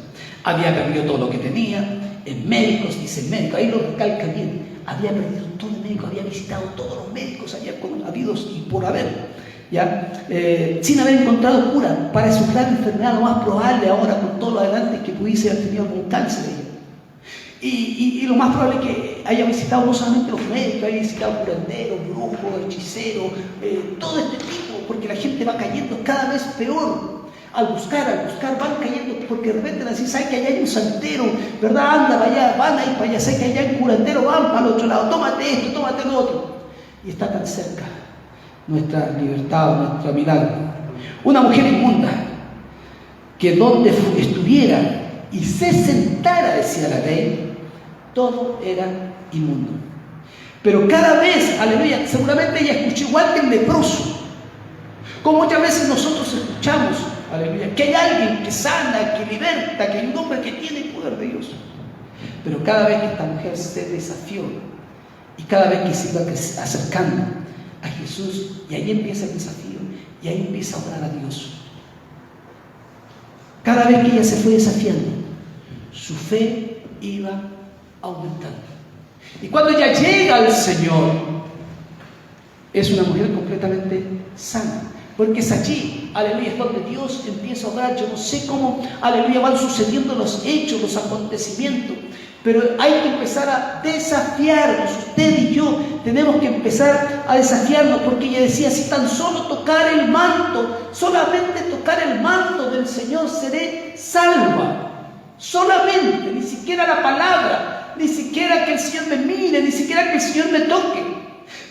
Había perdido todo lo que tenía, en médicos, dice el médico, ahí lo recalca bien, había perdido todo el médico, había visitado todos los médicos, había habidos y por haber, ¿ya? Sin haber encontrado cura para su gran enfermedad, lo más probable ahora con todo lo adelante que pudiese haber tenido algún cáncer. Y lo más probable es que haya visitado no solamente los médicos, haya visitado curanderos, brujos, hechiceros, todo este tipo, porque la gente va cayendo cada vez peor. Al buscar, van cayendo, porque de repente así, sabe que allá hay un santero, ¿verdad? Anda para allá, van a ir para allá, sabe que allá hay un curandero, van para el otro lado, tómate esto, tómate lo otro. Y está tan cerca nuestra libertad, nuestro milagro. Una mujer inmunda, que donde estuviera y se sentara, decía la ley, todo era inmundo. Pero cada vez, aleluya, seguramente ella escuchó igual que el leproso. Como muchas veces nosotros escuchamos, aleluya, que hay alguien que sana, que liberta, que hay un hombre que tiene el poder de Dios. Pero cada vez que esta mujer se desafió y cada vez que se iba acercando a Jesús, y ahí empieza el desafío, y ahí empieza a orar a Dios. Cada vez que ella se fue desafiando, su fe iba aumentando. Y cuando ella llega al Señor, es una mujer completamente sana. Porque es allí, aleluya, es donde Dios empieza a obrar. Yo no sé cómo, aleluya, van sucediendo los hechos, los acontecimientos, pero hay que empezar a desafiarnos. Usted y yo tenemos que empezar a desafiarnos, porque ella decía, si tan solo tocar el manto, solamente tocar el manto del Señor, seré salva. Solamente, ni siquiera la palabra, ni siquiera que el Señor me mire, ni siquiera que el Señor me toque.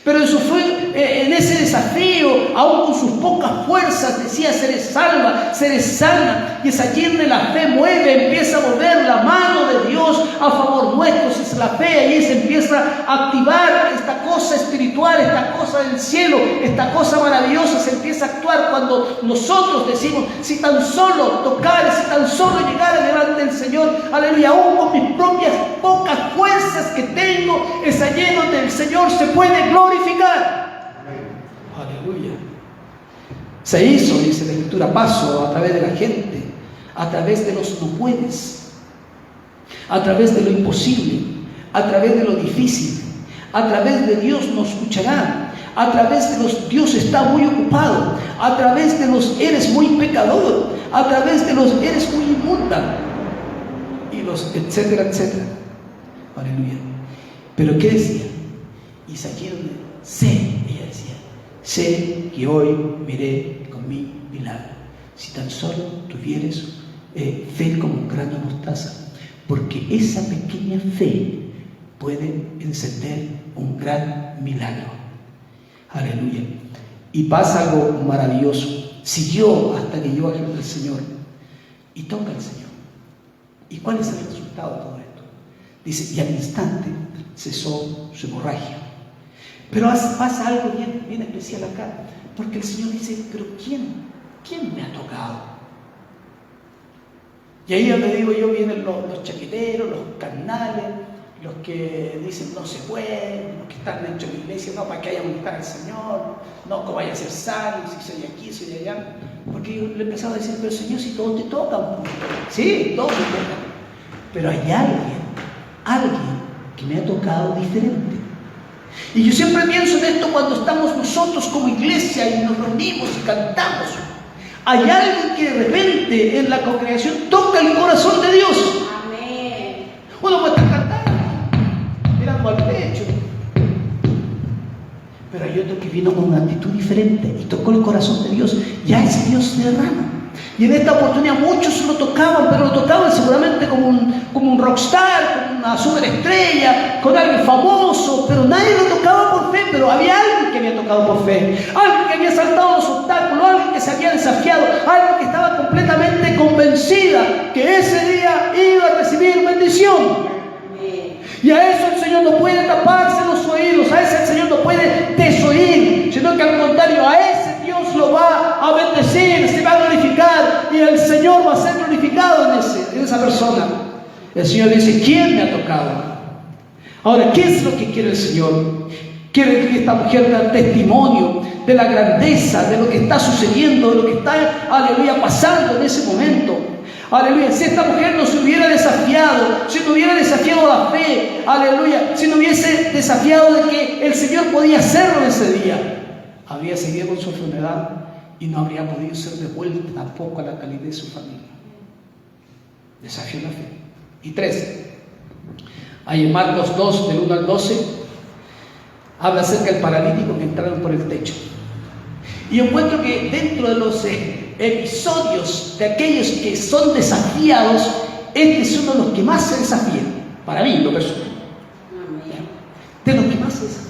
Pero eso fue en ese desafío, aún con sus pocas fuerzas, decía, seré salva, seré sana. Y es allí donde la fe mueve, empieza a mover la mano de Dios a favor nuestro. Es la fe, allí se empieza a activar esta cosa espiritual, esta cosa del cielo, esta cosa maravillosa se empieza a actuar cuando nosotros decimos, si tan solo tocar, si tan solo llegar delante del Señor, aleluya, aún con mis propias pocas fuerzas que tengo, es allí donde el Señor se puede glorificar. Aleluya. Se hizo, dice la Escritura, paso a través de la gente, a través de los no puedes, a través de lo imposible, a través de lo difícil, a través de Dios nos escuchará, a través de los Dios está muy ocupado, a través de los eres muy pecador, a través de los eres muy inmunda, y los etcétera, etcétera. Aleluya. Pero ¿qué decía? Y es allí donde ella decía, sé que hoy miré con mi milagro. Si tan solo tuvieres fe como un grano de mostaza, porque esa pequeña fe puede encender un gran milagro. Aleluya. Y pasa algo maravilloso. Siguió hasta que llegó al Señor y toca al Señor. ¿Y cuál es el resultado de todo esto? Dice, y al instante cesó su hemorragia. Pero pasa algo bien especial acá, porque el Señor dice, pero ¿quién me ha tocado? Y ahí donde digo yo, vienen los chaqueteros, los carnales, los que dicen no se puede, los que están dentro de la iglesia, no, para que haya buscar al Señor, no, que vaya a ser sano, si soy aquí, soy allá. Porque yo le empezaba a decir, pero Señor, si todos te tocan, sí, todos te tocan, pero hay alguien que me ha tocado diferente. Y yo siempre pienso en esto cuando estamos nosotros como iglesia y nos reunimos y cantamos. Hay alguien que de repente en la congregación toca el corazón de Dios. Amén. Uno puede estar cantando, mirando al techo, pero hay otro que vino con una actitud diferente y tocó el corazón de Dios. Ya ese Dios se derrama. Y en esta oportunidad muchos lo tocaban, pero lo tocaban seguramente como un rockstar, como una superestrella, con alguien famoso, pero nadie lo tocaba por fe. Pero había alguien que había tocado por fe, alguien que había saltado los obstáculos, alguien que se había desafiado, alguien que estaba completamente convencida que ese día iba a recibir bendición. Y a eso el Señor no puede taparse los oídos, a ese el Señor no puede desoír, sino que al contrario, a ese Dios lo va a bendecir, se va a glorificar y el Señor va a ser glorificado en esa persona. El Señor dice, ¿quién me ha tocado? Ahora, ¿qué es lo que quiere el Señor? Quiere que esta mujer dé testimonio de la grandeza, de lo que está sucediendo, de lo que está, aleluya, pasando en ese momento. Aleluya, si esta mujer no se hubiera desafiado, si no hubiera desafiado la fe, aleluya, si no hubiese desafiado de que el Señor podía hacerlo ese día, habría seguido con su enfermedad y no habría podido ser devuelta tampoco a la calidad de su familia. Desafió la fe. Y 3, ahí en Marcos 2, del 1 al 12, habla acerca del paralítico que entraron por el techo. Y yo encuentro que dentro de los episodios de aquellos que son desafiados, este es uno de los que más se desafía, para mí, lo personal. De los que más se desafía.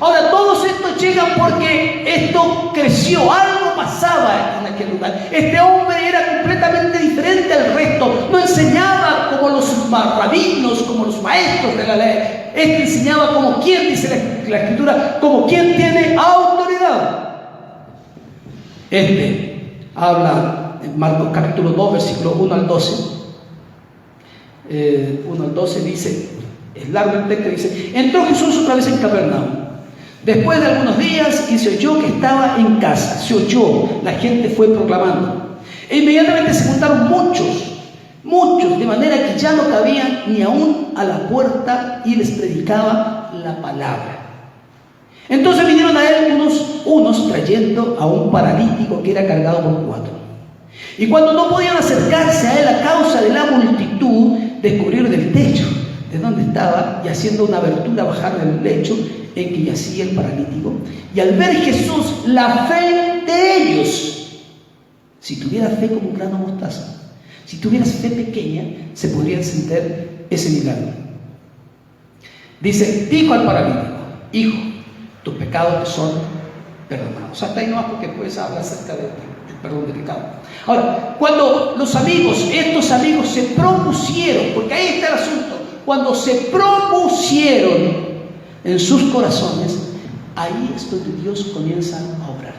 Ahora, todos estos llegan porque esto creció, algo pasaba en aquel lugar. Este hombre era completamente diferente al resto, no enseñaba como los rabinos, como los maestros de la ley. Este enseñaba como quien, dice la Escritura, como quien tiene autoridad. Este habla en Marcos capítulo 2, versículos 1 al 12. 1 al 12 dice, es largo el texto, dice: entró Jesús otra vez en Capernaum. Después de algunos días, y se oyó que estaba en casa. Se oyó, la gente fue proclamando. E inmediatamente se juntaron muchos, de manera que ya no cabían ni aún a la puerta, y les predicaba la palabra. Entonces vinieron a él unos trayendo a un paralítico que era cargado por 4. Y cuando no podían acercarse a él a causa de la multitud, descubrieron del techo de donde estaba, y haciendo una abertura bajar del lecho en que yacía el paralítico. Y al ver Jesús la fe de ellos, si tuvieras fe como un grano de mostaza, si tuvieras fe pequeña, se podría encender ese milagro. Dice, dijo al paralítico: hijo, tus pecados te son perdonados. Hasta ahí nomás, porque después habla acerca del perdón de pecado. Ahora, cuando estos amigos se propusieron, porque ahí está el asunto, cuando se propusieron en sus corazones, ahí es donde Dios comienza a obrar.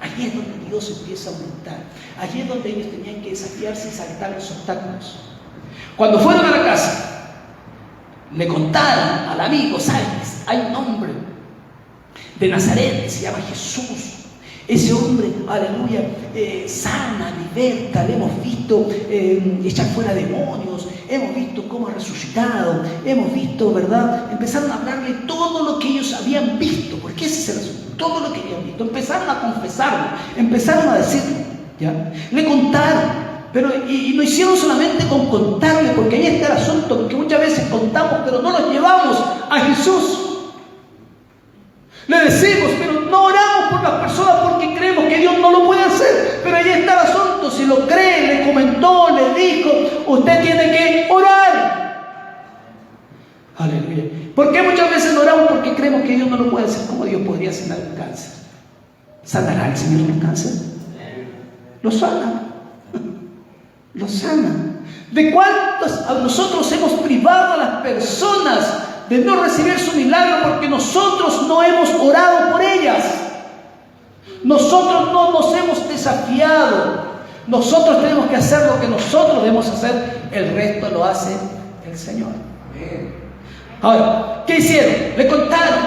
Allí es donde Dios empieza a aumentar. Allí es donde ellos tenían que desafiarse y saltar los obstáculos. Cuando fueron a la casa, le contaron al amigo: ¿sabes? Hay un hombre de Nazaret que se llama Jesús. Ese hombre, aleluya, sana, liberta, le hemos visto echar fuera demonios, hemos visto cómo ha resucitado, hemos visto, ¿verdad? Empezaron a hablarle todo lo que ellos habían visto, porque ese es el asunto, todo lo que habían visto. Empezaron a confesarlo, empezaron a decirlo, ¿ya? Le contaron, pero y lo hicieron solamente con contarle, porque ahí está el asunto, porque muchas veces contamos, pero no los llevamos a Jesús. Le decimos, pero no oramos por las personas porque creemos que Dios no lo puede hacer. Pero ahí está el asunto. Si lo cree, le comentó, le dijo, usted tiene que orar. Aleluya. ¿Por qué muchas veces no oramos? Porque creemos que Dios no lo puede hacer. ¿Cómo Dios podría sanar el cáncer? ¿Sanará el Señor el cáncer? Lo sana. Lo sana. ¿De cuántos nosotros hemos privado a las personas de no recibir su milagro porque nosotros no hemos orado por ellas? Nosotros no nos hemos desafiado. Nosotros tenemos que hacer lo que nosotros debemos hacer, el resto lo hace el Señor. Ahora, ¿qué hicieron? Le contaron,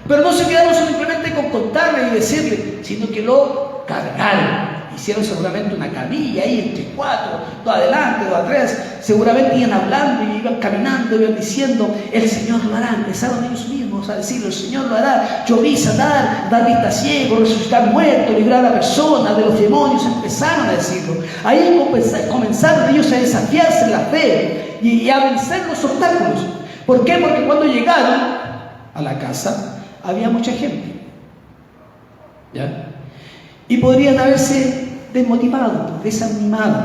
pero no se quedaron simplemente con contarle y decirle, sino que lo cargaron. Hicieron seguramente una camilla ahí entre 4, 2 adelante, 2 atrás. Seguramente iban hablando y iban caminando, iban diciendo: el Señor lo hará. Empezaron ellos mismos a decirlo: el Señor lo hará. Yo vi sanar, dar vista a ciegos, resucitar muertos, librar a personas de los demonios. Empezaron a decirlo. Ahí comenzaron ellos a desafiarse en la fe y a vencer los obstáculos. ¿Por qué? Porque cuando llegaron a la casa había mucha gente, ¿ya? Y podrían haberse desmotivado, desanimado.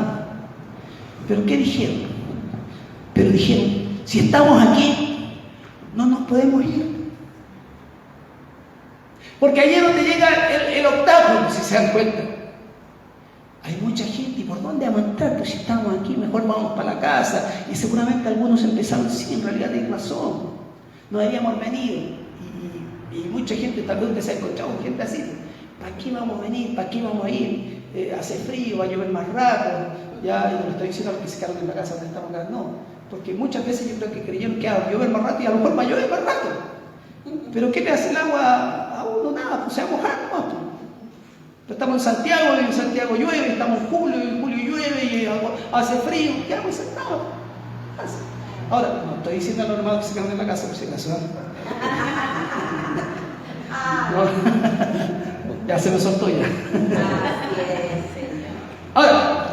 ¿Pero qué dijeron? Pero dijeron: si estamos aquí, no nos podemos ir. Porque allí es donde llega el obstáculo, si se dan cuenta. Hay mucha gente, ¿y por dónde vamos a entrar? Pues si estamos aquí, mejor vamos para la casa. Y seguramente algunos empezaron: sí, en realidad tienen razón, no deberíamos venir. Y mucha gente tal vez se ha encontrado con gente así: ¿para qué vamos a venir? ¿Para qué vamos a ir? Hace frío, va a llover más rato. Ya, y no estoy diciendo que se quedaron en la casa donde estamos acá, no. Porque muchas veces yo creo que creyeron que va a llover más rato y a lo mejor va a llover más rato. Pero ¿qué le hace el agua a uno? Nada, pues se va a mojar nomás. Pero estamos en Santiago y en Santiago llueve, estamos en julio y en julio llueve y hace frío. ¿Qué vamos a hacer? Nada. Ahora, no estoy diciendo a los hermanos que se quedan en la casa, por si acaso. No. Ya se me soltó ya. Ahora,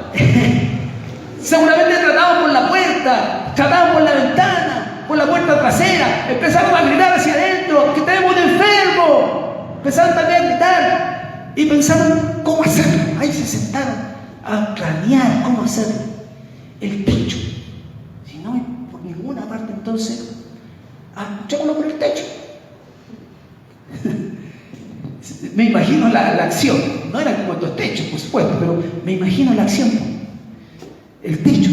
seguramente trataban por la puerta, trataban por la ventana, por la puerta trasera, empezaron a gritar hacia adentro: que tenemos un enfermo. Empezaron también a gritar. y pensaron cómo hacerlo. Ahí se sentaron a planear cómo hacer el techo. Si no hay por ninguna parte, entonces echémoslo por el techo. Me imagino la acción. No eran como estos techos, por supuesto, pero me imagino la acción. El techo.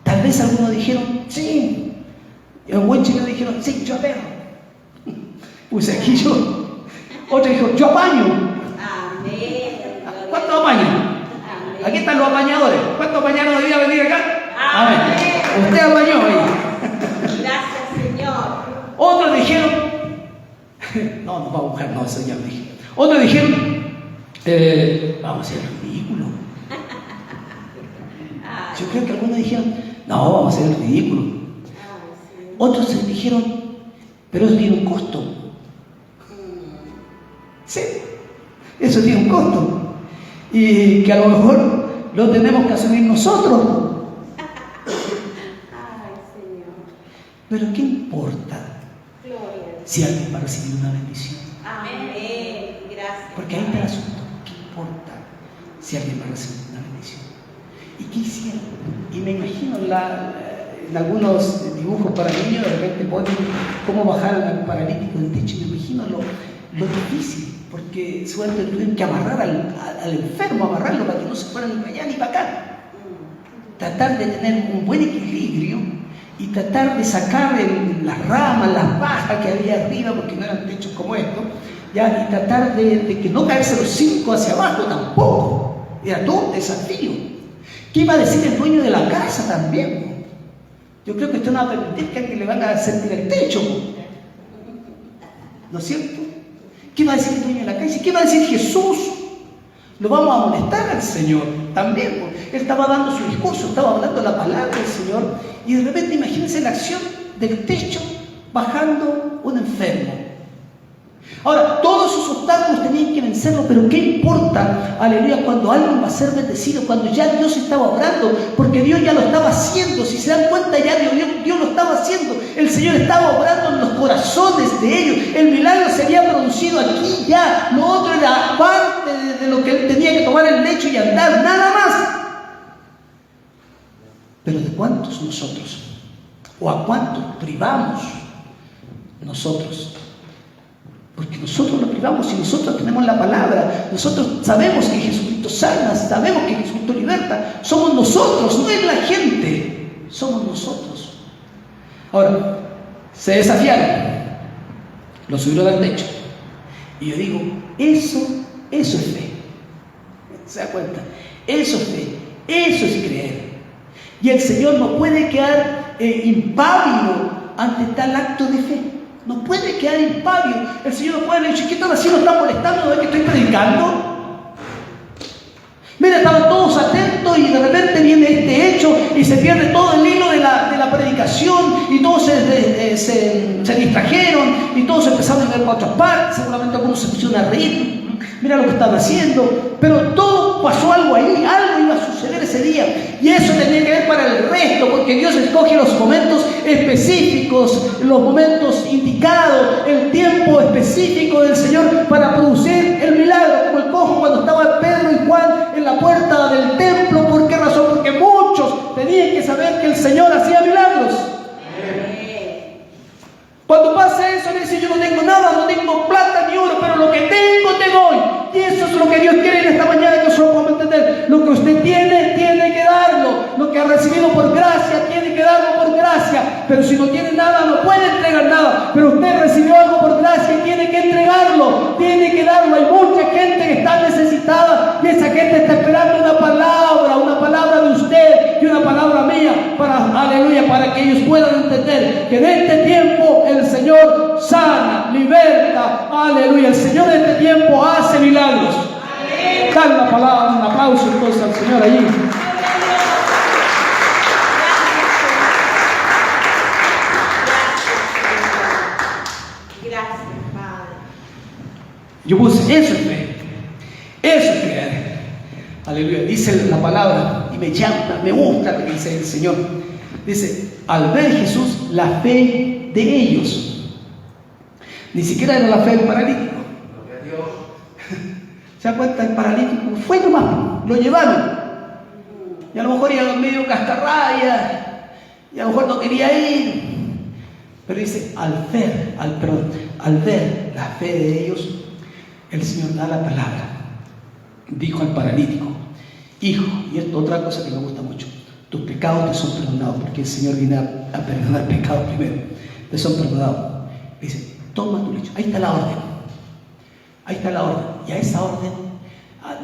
Tal vez algunos dijeron, sí. Y un buen chileno dijeron, sí, yo aperro. Pues aquí yo. Otro dijo, yo apaño. ¿Cuántos apañan? Aquí están los apañadores. ¿Cuántos apañaron hoy día venir acá? Amén. Usted apañó ahí. Gracias, Señor. Otros dijeron, no, nos va a buscar, no, eso ya lo dije. Otros dijeron, vamos a hacer el ridículo. Yo creo que algunos dijeron, no, vamos a hacer el ridículo. Otros dijeron, pero eso tiene un costo. Sí, eso tiene un costo. Y que a lo mejor lo tenemos que asumir nosotros. Pero ¿qué importa si alguien va a recibir una bendición? Amén. Gracias. Porque ahí está el asunto. ¿Qué importa si alguien va a recibir una bendición? ¿Y qué hicieron? Y me imagino en algunos dibujos para niños de repente ponen cómo bajar al paralítico del techo. Me imagino lo difícil, porque seguramente tuvieron que amarrar al enfermo, amarrarlo para que no se fuera ni para allá ni para acá. Tratar de tener un buen equilibrio y tratar de sacar las ramas, las pajas que había arriba, porque no eran techos como estos, ¿ya? Y tratar de que no caerse los 5 hacia abajo tampoco. Era todo un desafío. ¿Qué iba a decir el dueño de la casa también? Yo creo que usted no va a permitir que le van a sentir el techo, ¿no es cierto? ¿Qué va a decir el dueño de la casa? ¿Qué va a decir Jesús? Lo vamos a molestar al Señor también, porque Él estaba dando su discurso, estaba hablando la palabra del Señor, y de repente imagínense la acción del techo bajando un enfermo. Ahora, todos esos obstáculos tenían que vencerlos, pero ¿qué importa, aleluya, cuando alguien va a ser bendecido, cuando ya Dios estaba obrando? Porque Dios ya lo estaba haciendo. Si se dan cuenta, ya Dios lo estaba haciendo. El Señor estaba obrando en los corazones de ellos. El milagro se había producido aquí ya. Lo otro era parte de lo que Él tenía que tomar el lecho y andar, nada más. Pero ¿de cuántos nosotros? ¿O a cuántos privamos nosotros? Porque nosotros lo privamos y nosotros tenemos la palabra. Nosotros sabemos que Jesucristo sana, sabemos que Jesucristo liberta. Somos nosotros, no es la gente. Somos nosotros. Ahora, se desafiaron. Lo subieron al techo. Y yo digo, eso es fe. ¿Se da cuenta? Eso es fe. Eso es creer. Y el Señor no puede quedar impávido ante tal acto de fe. No puede quedar impávido. El Señor no puede decir, ¿qué están haciendo? ¿Están molestando? ¿No ven que estoy predicando? Mira, estaban todos atentos y de repente viene este hecho y se pierde todo el hilo de la predicación y todos se distrajeron y todos empezaron a ver por otras partes. Seguramente algunos se pusieron a reír. Mira lo que están haciendo. Pero todo pasó algo ahí. Algo iba a suceder ese día. Y eso tenía que ver para el resto, porque Dios escoge los momentos específicos, los momentos indicados, el tiempo específico del Señor para producir el milagro. Como el cojo cuando estaba Pedro y Juan en la puerta del templo. ¿Por qué razón? Porque muchos tenían que saber que el Señor hacía milagros. Cuando pasa eso, le dice, yo no tengo nada, no tengo plata ni oro, pero lo que tengo te doy. Y eso es lo que Dios quiere en esta mañana, que nosotros podamos entender. Lo que usted tiene, tiene que darlo. Lo que ha recibido por gracia, tiene que darlo por gracia. Pero si no tiene nada, no puede entregar nada. Pero usted recibió algo por gracia y tiene que entregarlo. Tiene que darlo. Hay mucha gente que está necesitada y esa gente está esperando una palabra de usted y una palabra mía aleluya, para que ellos puedan entender que en este tiempo el Señor sana, liberta, aleluya. El Señor en este tiempo hace milagros. Dale una palabra, un aplauso entonces al Señor allí. Gracias, Padre. Yo puse, eso es fe, eso es creer. Aleluya, dice la palabra y me llama, me gusta lo que dice el Señor. Dice, al ver Jesús la fe de ellos, ni siquiera era la fe del paralítico. ¿Se da cuenta? El paralítico fue nomás, lo llevaron. Y a lo mejor iba medio cascarraya, y a lo mejor no quería ir. Pero dice, al ver la fe de ellos, el Señor da la palabra. Dijo al paralítico: hijo, y esto otra cosa que me gusta mucho, tus pecados te son perdonados, porque el Señor viene a perdonar pecados primero, te son perdonados. Dice, toma tu lecho. Ahí está la orden. Ahí está la orden. Y a esa orden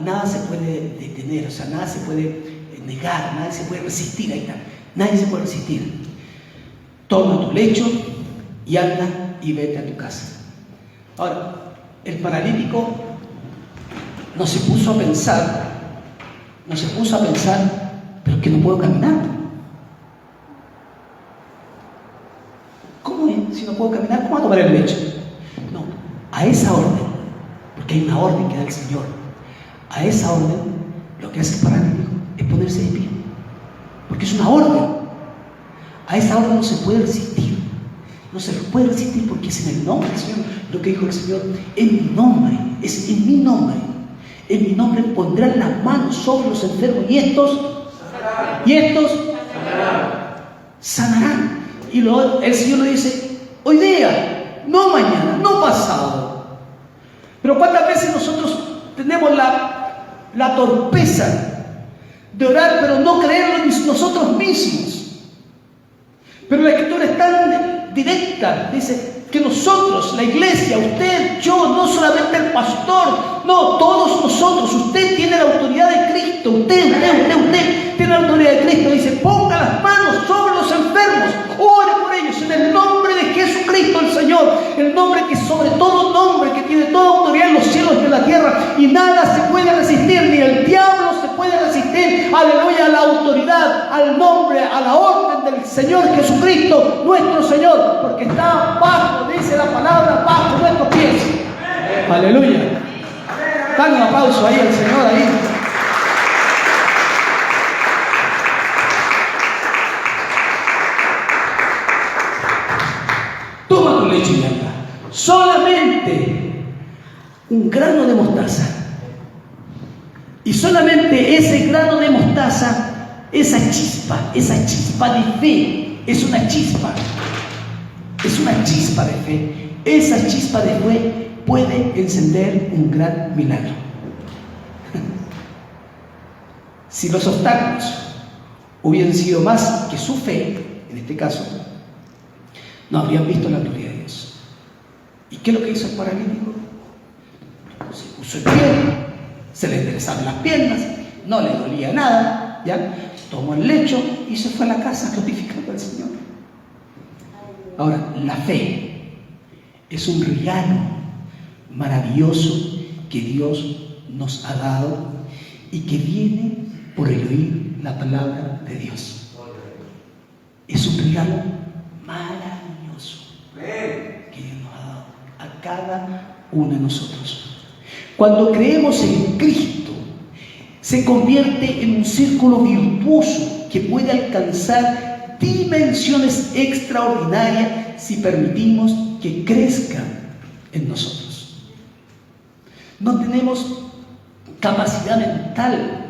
nada se puede detener, o sea, nada se puede negar, nada se puede resistir. Ahí está. Nadie se puede resistir. Toma tu lecho y anda y vete a tu casa. Ahora, el paralítico no se puso a pensar, pero es que no puedo caminar. ¿Cómo es? Si no puedo caminar, ¿cómo voy a tomar el lecho? No, a esa orden, porque hay una orden que da el Señor, a esa orden lo que hace el paralítico es ponerse de pie, porque es una orden. A esa orden no se puede resistir, no se puede resistir, porque es en el nombre del Señor. Lo que dijo el Señor: en mi nombre, es en mi nombre. En mi nombre pondrán las manos sobre los enfermos y estos sanarán. Y el Señor le dice: hoy día, no mañana, no pasado. Pero ¿cuántas veces nosotros tenemos la torpeza de orar, pero no creerlo en nosotros mismos? Pero la Escritura es tan directa, dice que nosotros, la iglesia, usted, yo, no solamente el pastor, no, todos nosotros, usted tiene la autoridad de Cristo, usted tiene la autoridad de Cristo. Dice: ponga las manos sobre los enfermos, ore por ellos en el nombre de Jesucristo el Señor, el nombre que sobre todo nombre, que tiene toda autoridad en los cielos y en la tierra, y nada se puede resistir, ni el diablo se puede resistir, aleluya, a la autoridad, al nombre, a la orden del Señor Jesucristo, nuestro Señor, porque está bajo, dice la palabra, bajo nuestros pies. Aleluya. Dan un aplauso ahí al Señor ahí. Toma tu lecho y anda. Solamente un grano de mostaza. Y solamente ese grano de mostaza, esa chispa de fe, es una chispa de fe. Esa chispa de fe puede encender un gran milagro. Si los obstáculos hubieran sido más que su fe, en este caso, no habrían visto la gloria de Dios. ¿Y qué es lo que hizo el paralítico? Se puso en pie, se le enderezaron las piernas, no le dolía nada, ¿ya? Tomó el lecho y se fue a la casa glorificando al Señor. Ahora, la fe es un regalo maravilloso que Dios nos ha dado y que viene por el oír la palabra de Dios. Es un regalo maravilloso que Dios nos ha dado a cada uno de nosotros. Cuando creemos en Cristo, se convierte en un círculo virtuoso que puede alcanzar dimensiones extraordinarias si permitimos que crezcan en nosotros. No tenemos capacidad mental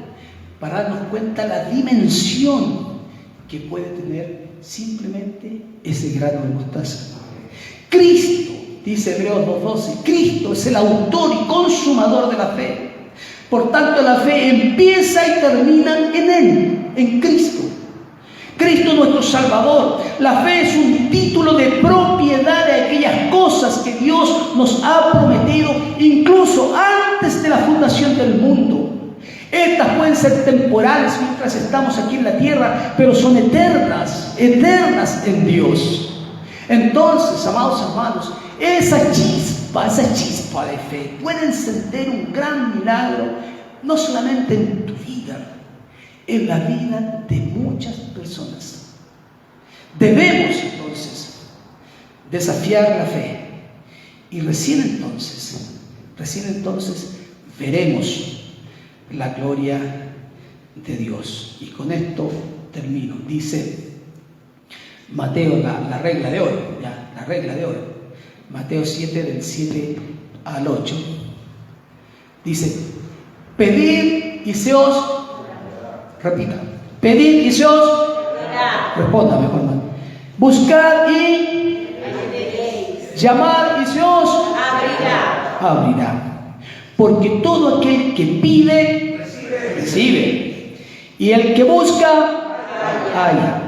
para darnos cuenta la dimensión que puede tener simplemente ese grano de mostaza. Cristo, dice Hebreos 2:12, Cristo es el autor y consumador de la fe. Por tanto, la fe empieza y termina en Él, en Cristo. Cristo nuestro Salvador. La fe es un título de propiedad de aquellas cosas que Dios nos ha prometido incluso antes de la fundación del mundo. Estas pueden ser temporales mientras estamos aquí en la tierra, pero son eternas en Dios. Entonces, amados hermanos, esa chispa de fe puede encender un gran milagro, no solamente en tu vida, en la vida de muchas personas. Debemos entonces desafiar la fe y recién entonces veremos la gloria de Dios. Y con esto termino. Dice Mateo, la regla de oro, Mateo 7 del 7 al 8. Dice, pedid y se os, repita, pedid y se os, responda mejor, hermano. Buscad y llamad y se os abrirá. Porque todo aquel que pide, recibe. Y el que busca, halla.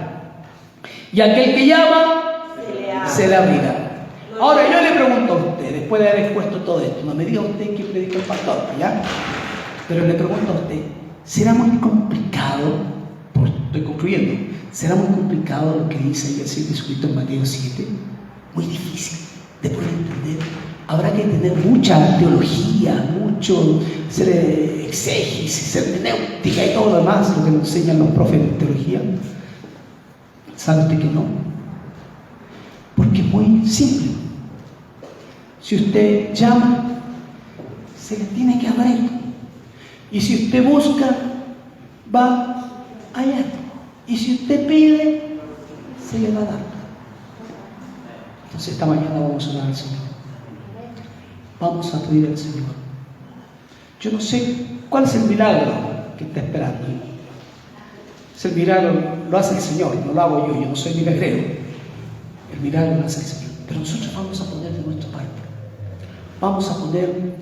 Y aquel que llama, se le abrirá. Ahora yo le pregunto a usted, después de haber expuesto todo esto, no me diga usted que predicó el pastor, ¿ya? Pero le pregunto a usted, ¿será muy complicado, estoy concluyendo, será muy complicado lo que dice ahí el Señor Jesucristo en Mateo 7? Muy difícil de poder entender. Habrá que tener mucha teología, mucho hacer exégesis, hermenéutica y todo lo demás, lo que nos enseñan los profes de teología. ¿Sabe usted que no? Porque es muy simple. Si usted llama, se le tiene que abrir. Y si usted busca, va allá. Y si usted pide, se le va a dar. Entonces esta mañana vamos a orar al Señor. Vamos a pedir al Señor. Yo no sé cuál es el milagro que está esperando. Es el milagro, lo hace el Señor, no lo hago yo no soy milagrero. El milagro lo hace el Señor. Pero nosotros vamos a poner de nuestra parte. Vamos a poner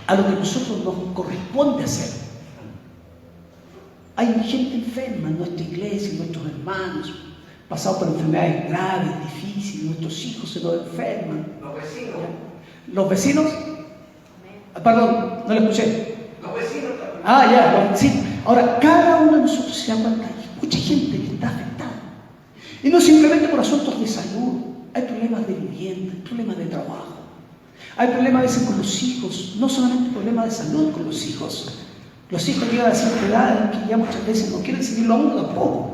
a lo que a nosotros nos corresponde hacer. Hay gente enferma en nuestra iglesia, nuestros hermanos, pasados por enfermedades graves, difíciles, nuestros hijos se nos enferman. Los vecinos. ¿Los vecinos? Perdón, no lo escuché. Los vecinos también. Ya, los vecinos. Ahora, cada uno de nosotros se da cuenta, hay mucha gente que está afectada. Y no simplemente por asuntos de salud, hay problemas de vivienda, hay problemas de trabajo. Hay problemas a veces con los hijos, no solamente problemas de salud con los hijos. Los hijos llegan a cierta edad que ya muchas veces no quieren seguirlo a uno tampoco.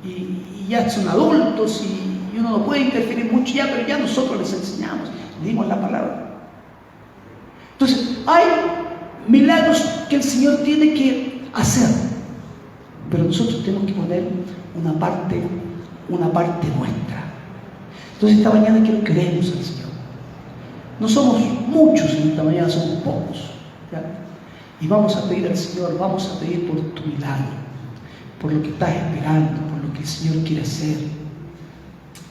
Y ya son adultos y uno no puede interferir mucho ya, pero ya nosotros les enseñamos, les dimos la palabra. Entonces, hay milagros que el Señor tiene que hacer, pero nosotros tenemos que poner una parte nuestra. Entonces esta mañana quiero que oremos al Señor. No somos muchos en esta mañana, somos pocos, ¿ya? Y vamos a pedir al Señor, vamos a pedir por tu milagro, por lo que estás esperando, por lo que el Señor quiere hacer.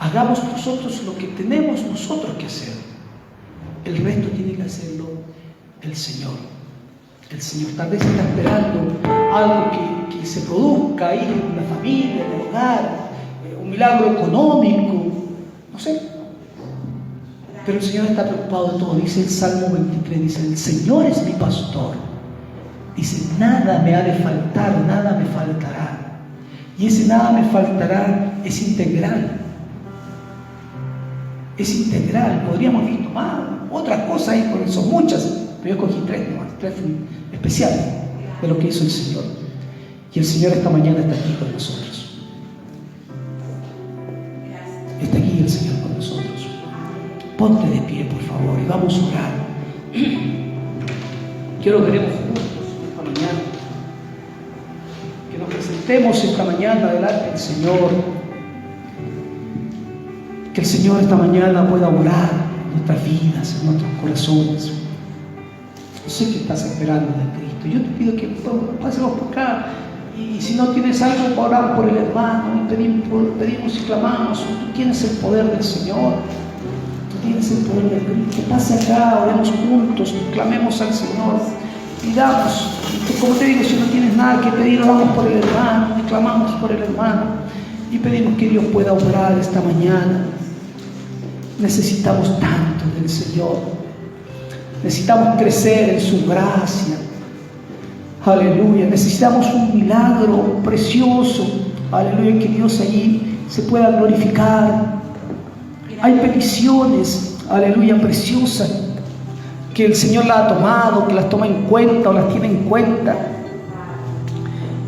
Hagamos nosotros lo que tenemos nosotros que hacer. El resto tiene que hacerlo el Señor. El Señor tal vez está esperando algo que se produzca ahí en la familia, en el hogar, un milagro económico, no sé. Pero el Señor está preocupado de todo. Dice el Salmo 23, dice, el Señor es mi pastor. Dice, nada me ha de faltar, nada me faltará. Y ese nada me faltará es integral. Es integral. Podríamos haber visto más, otras cosas ahí, porque son muchas, pero yo cogí tres especiales de lo que hizo el Señor. Y el Señor esta mañana está aquí con nosotros. Está aquí el Señor con nosotros. Ponte de pie, por favor, y vamos a orar. Quiero que oremos juntos esta mañana. Que nos presentemos esta mañana delante del Señor. Que el Señor esta mañana pueda orar en nuestras vidas, en nuestros corazones. Yo sé que estás esperando de Cristo. Yo te pido que pasemos por acá. Y si no tienes algo, orar por el hermano. Y pedimos y clamamos. Tú tienes el poder del Señor. Tienes el poder de Cristo. Pase acá, oremos juntos, clamemos al Señor, pidamos. Como te digo, si no tienes nada que pedir, oramos por el hermano, clamamos por el hermano y pedimos que Dios pueda obrar esta mañana. Necesitamos tanto del Señor, necesitamos crecer en su gracia. Aleluya, necesitamos un milagro precioso. Aleluya, que Dios allí se pueda glorificar. Hay peticiones, aleluya, preciosas, que el Señor las ha tomado, que las toma en cuenta o las tiene en cuenta.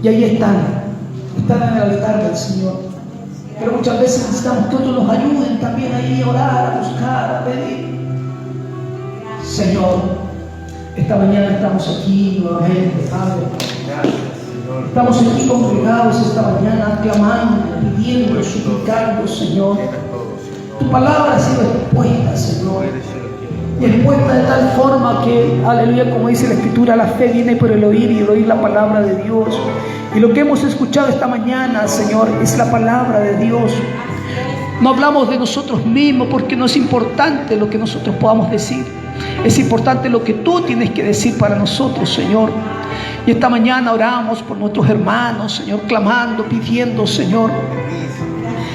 Y ahí están en el altar del Señor. Pero muchas veces necesitamos que otros nos ayuden también ahí a orar, a buscar, a pedir. Señor, esta mañana estamos aquí nuevamente, Padre. Estamos aquí congregados esta mañana, clamando, pidiendo, suplicando, Señor. Tu palabra ha sido expuesta, Señor. y expuesta de tal forma que, aleluya, como dice la Escritura, la fe viene por el oír y el oír la palabra de Dios. Y lo que hemos escuchado esta mañana, Señor, es la palabra de Dios. No hablamos de nosotros mismos porque no es importante lo que nosotros podamos decir. Es importante lo que tú tienes que decir para nosotros, Señor. Y esta mañana oramos por nuestros hermanos, Señor, clamando, pidiendo, Señor,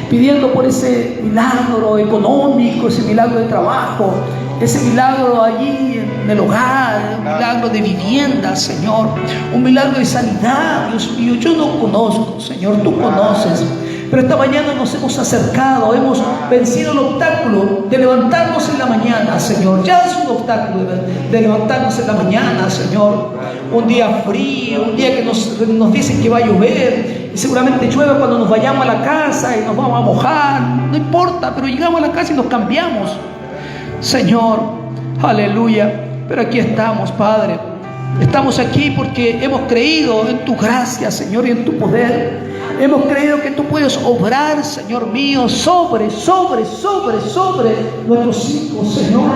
pidiendo por ese milagro económico, ese milagro de trabajo, ese milagro allí en el hogar, un milagro de vivienda, Señor, un milagro de sanidad. Dios mío, yo no conozco, Señor, tú conoces. Pero esta mañana nos hemos acercado, hemos vencido el obstáculo de levantarnos en la mañana, Señor. Ya es un obstáculo de levantarnos en la mañana, Señor. Un día frío, un día que nos dicen que va a llover, y seguramente llueve cuando nos vayamos a la casa y nos vamos a mojar. No importa, pero llegamos a la casa y nos cambiamos, Señor. Aleluya. Pero aquí estamos, Padre. Estamos aquí porque hemos creído en tu gracia, Señor, y en tu poder. Hemos creído que tú puedes obrar, Señor mío, sobre nuestros hijos, Señor.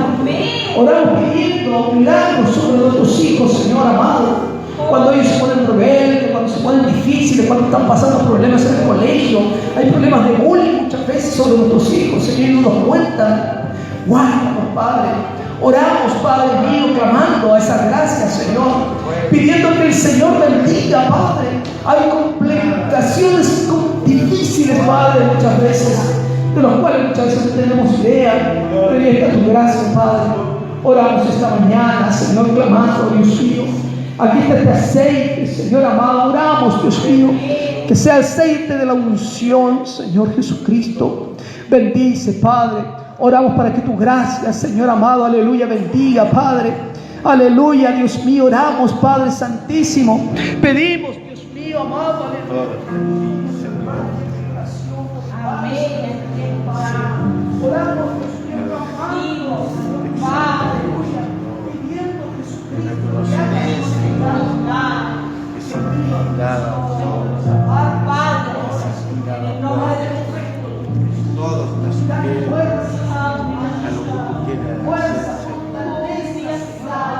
Oramos pidiendo milagros sobre nuestros hijos, Señor amado. Cuando ellos se ponen rebeldes, cuando se ponen difíciles, cuando están pasando problemas en el colegio, hay problemas de bullying muchas veces sobre nuestros hijos, Señor, y no nos cuentan. Guárdanos, Padre. Oramos, Padre mío, clamando a esa gracia, Señor, pidiendo que el Señor bendiga, Padre. Hay complicaciones difíciles, Padre, muchas veces, de los cuales muchas veces no tenemos idea, pero ahí está tu gracia, Padre. Oramos esta mañana, Señor, clamando, Dios mío. Aquí está este aceite, Señor amado. Oramos, Dios mío, que sea aceite de la unción, Señor Jesucristo. Bendice, Padre. Oramos para que tu gracia, Señor amado, aleluya, bendiga, Padre. Aleluya, Dios mío. Oramos, Padre Santísimo. Pedimos, Dios mío, amado, aleluya. Amén. Oramos, Dios mío, amado, Padre, pidiendo Jesucristo. Padre, en el nombre de todos nos quieren a lo que tú quieras hacer, Señor.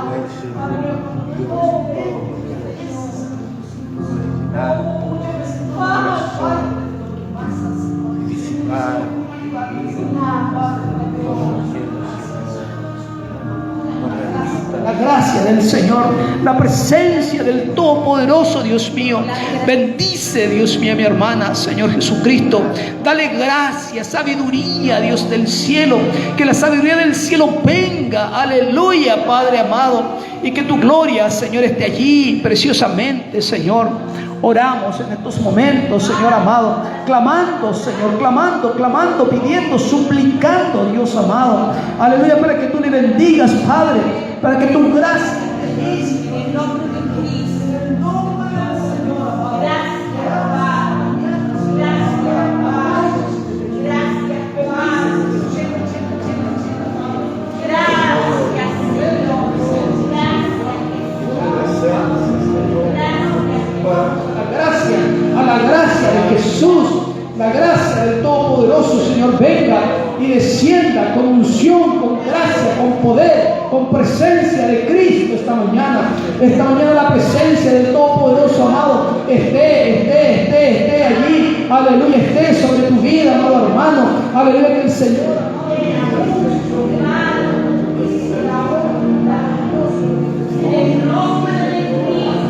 Dios Todopoderoso, llenar nuestro corazón y disipar todo lo que la gracia del Señor, la presencia del Todopoderoso, Dios mío. Bendice, Dios mío, a mi hermana, Señor Jesucristo. Dale gracia, sabiduría, Dios del cielo. Que la sabiduría del cielo venga, aleluya, Padre amado. Y que tu gloria, Señor, esté allí preciosamente, Señor. Oramos en estos momentos, Señor amado, clamando, Señor, clamando, pidiendo, suplicando, Dios amado, aleluya, para que tú le bendigas, Padre, para que tu gracia bendiga. en nombre de Cristo. Gracias, Padre. Gracias, Padre. Gracias, Padre. Gracias, A la gracia de Jesús, la gracia del Todopoderoso, Señor, venga y descienda con unción, con gracia, con poder, con presencia de Cristo esta mañana. Esta mañana la presencia del Todopoderoso, amado, esté allí, aleluya, esté sobre tu vida, amado hermano, aleluya, que el Señor en nombre de Cristo.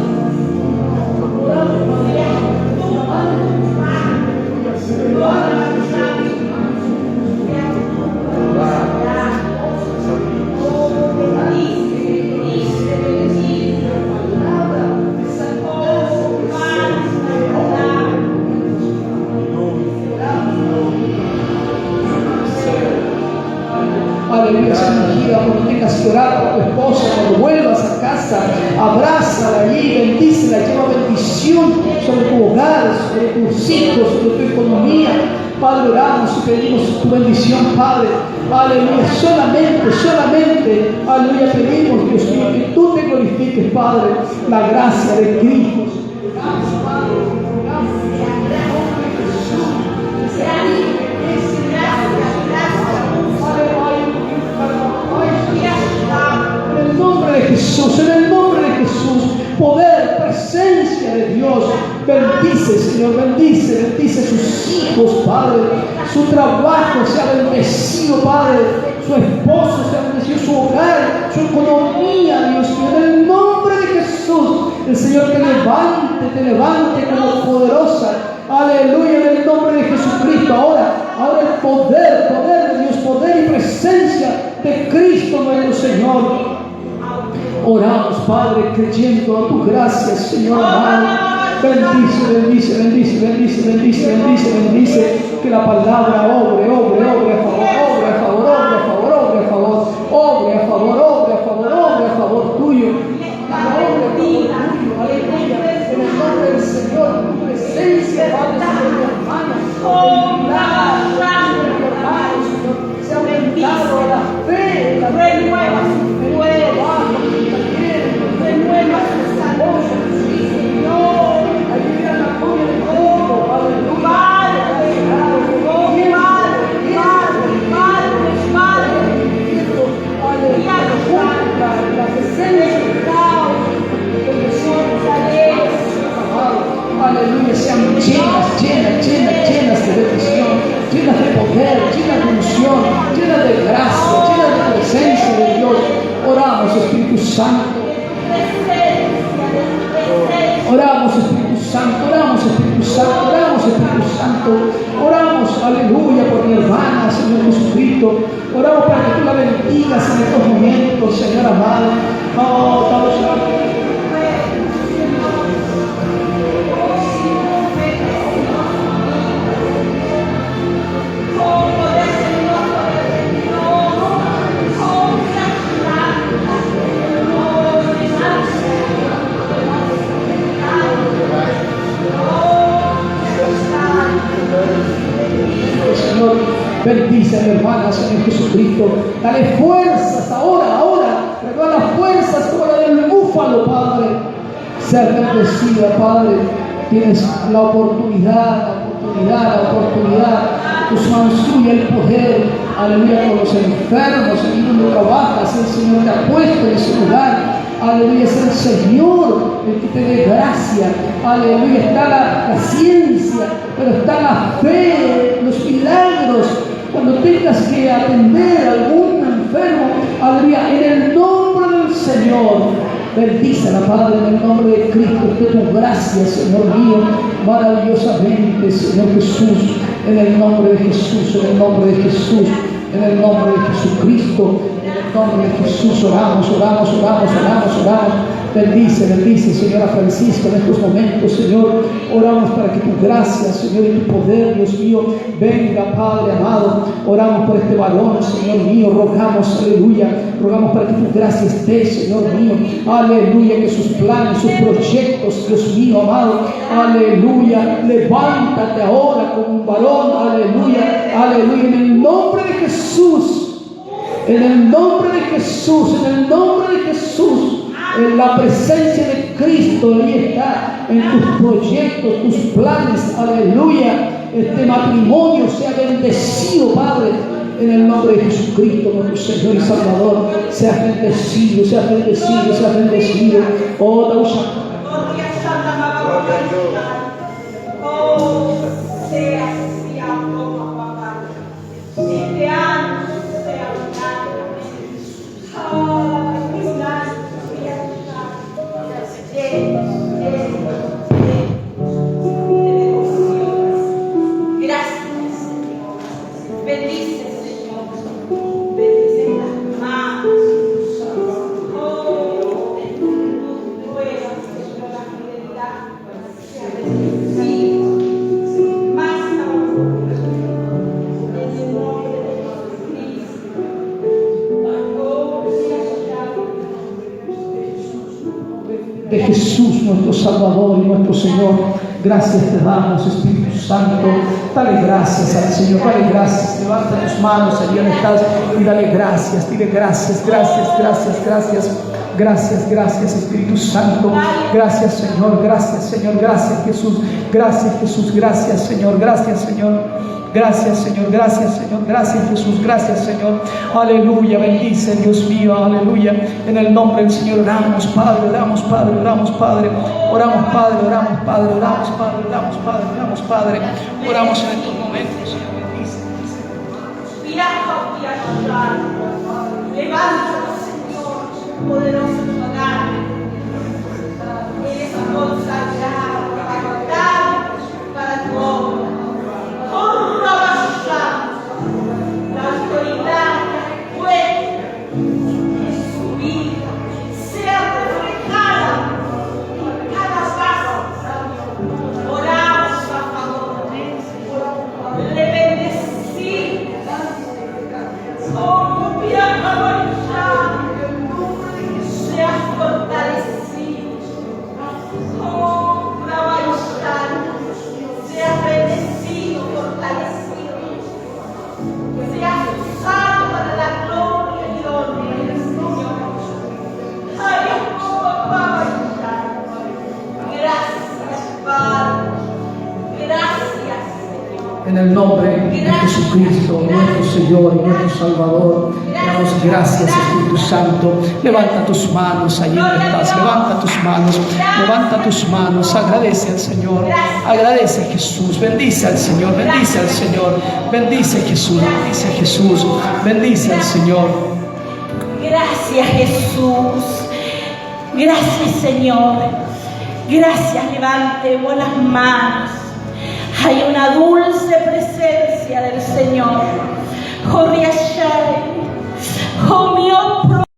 aleluya, sumergida, cuando tengas que orar por tu esposa, cuando vuelvas a casa, abrázala allí, bendícela, lleva bendición sobre tu hogar, sobre tus hijos, sobre tu economía. Padre, oramos y pedimos tu bendición, Padre. Aleluya, solamente, aleluya, pedimos, Dios mío, que tú te glorifiques, Padre, la gracia de Cristo. Gracias. Jesús, en el nombre de Jesús. Poder, presencia de Dios. Bendice, Señor, bendice sus hijos, Padre. Su trabajo sea bendecido, Padre. Su esposo sea bendecido, su hogar, su economía, Dios mío. En el nombre de Jesús, el Señor te levante como poderosa. Aleluya, en el nombre de Jesucristo. Ahora el poder de Dios, poder y presencia de Cristo nuestro Señor. Oramos, Padre, creyendo a tu gracia, Señor amado. Bendice. Que la palabra obre a favor tuyo. Aleluya. En el nombre del Señor, tu presencia, Padre, sobre mi hermano. Se ha aumentado la fe, renueva su voz, Señor. Ayuda a la gloria de Cristo. Aleluya. La presencia de aleluya, sean llenas de bendición, llenas de poder, llenas de unción, llenas de gracia, llenas de presencia de Dios. Oramos, Espíritu Santo. Oramos, Espíritu Santo. Oramos, aleluya, por mi hermana, Señor Jesucristo. Oramos para que tú la bendigas en estos momentos, Señor amado. Estamos orando. Señor, bendice a mi hermana, Señor Jesucristo. Dale fuerzas ahora. Regala las fuerzas como la del búfalo, Padre. Ser bendecida, Padre. Tienes la oportunidad. Tus manos tuyas el poder. Aleluya, con los enfermos. En donde trabajas, el Señor te ha puesto en ese lugar. Aleluya, es el Señor el que te dé gracia. Aleluya, está la ciencia, pero está la fe, los milagros. Cuando tengas que atender a algún enfermo, aleluya, en el nombre del Señor. Bendícela, Padre, en el nombre de Cristo. De tu gracia, Señor mío, maravillosamente, Señor Jesús. En el nombre de Jesús, en el nombre de Jesús. En el nombre de Jesucristo, en el nombre de Jesús, oramos. Bendice, Señora Francisco, en estos momentos, Señor. Oramos para que tu gracia, Señor, y tu poder, Dios mío, venga, Padre amado. Oramos por este varón, Señor mío. Rogamos, aleluya. Rogamos para que tu gracia esté, Señor mío. Aleluya, que sus planes, sus proyectos, Dios mío, amado. Aleluya. Levántate ahora como un varón, aleluya. Aleluya, en el nombre de Jesús. En el nombre de Jesús, en la presencia de Cristo, ahí está, en tus proyectos, tus planes, aleluya. Este matrimonio sea bendecido, Padre, en el nombre de Jesucristo, nuestro Señor y Salvador. Sea bendecido. Oh, de Jesús, nuestro Salvador y nuestro Señor. Gracias te damos, Espíritu Santo. Dale gracias al Señor, dale gracias. Levanta tus manos allí donde estás y dale gracias. Dile gracias, Espíritu Santo. Gracias, Señor, gracias, Jesús. Gracias, Señor. Gracias, Señor, gracias, Señor, gracias, Jesús, gracias, Señor. Aleluya, bendice, Dios mío, aleluya. En el nombre del Señor oramos, Padre, oramos, Padre, oramos, Padre. Oramos, Padre, oramos, Padre, oramos, Padre, oramos, Padre, oramos, Padre. Oramos en estos momentos, Señor, bendice. Levántanos, Señor, poderoso hogar. Eres consagrado, apartado para tu obra. Honra la autoridad que puede en su vida sea reflejada en cada paso. Oramos a favor de él. Le bendecimos. Oh, viajador, seas fortalecido. Oh, Rabayoshan, seas bendecido, fortalecido. Seas usado para la gloria y honra del Señor. Ay, oh, papá, gracias, Padre. Gracias, Señor. En el nombre de Jesucristo, nuestro Señor y nuestro Salvador, damos gracias, Espíritu Santo. Levanta tus manos allí donde estás, levanta tus manos, levanta tus manos, agradece al Señor, agradece a Jesús, bendice al Señor, bendice al Señor, bendice a Jesús, bendice a Jesús, bendice al Señor. Gracias, Jesús. Gracias, Señor. Gracias, levante buenas manos. Hay una dulce presencia del Señor.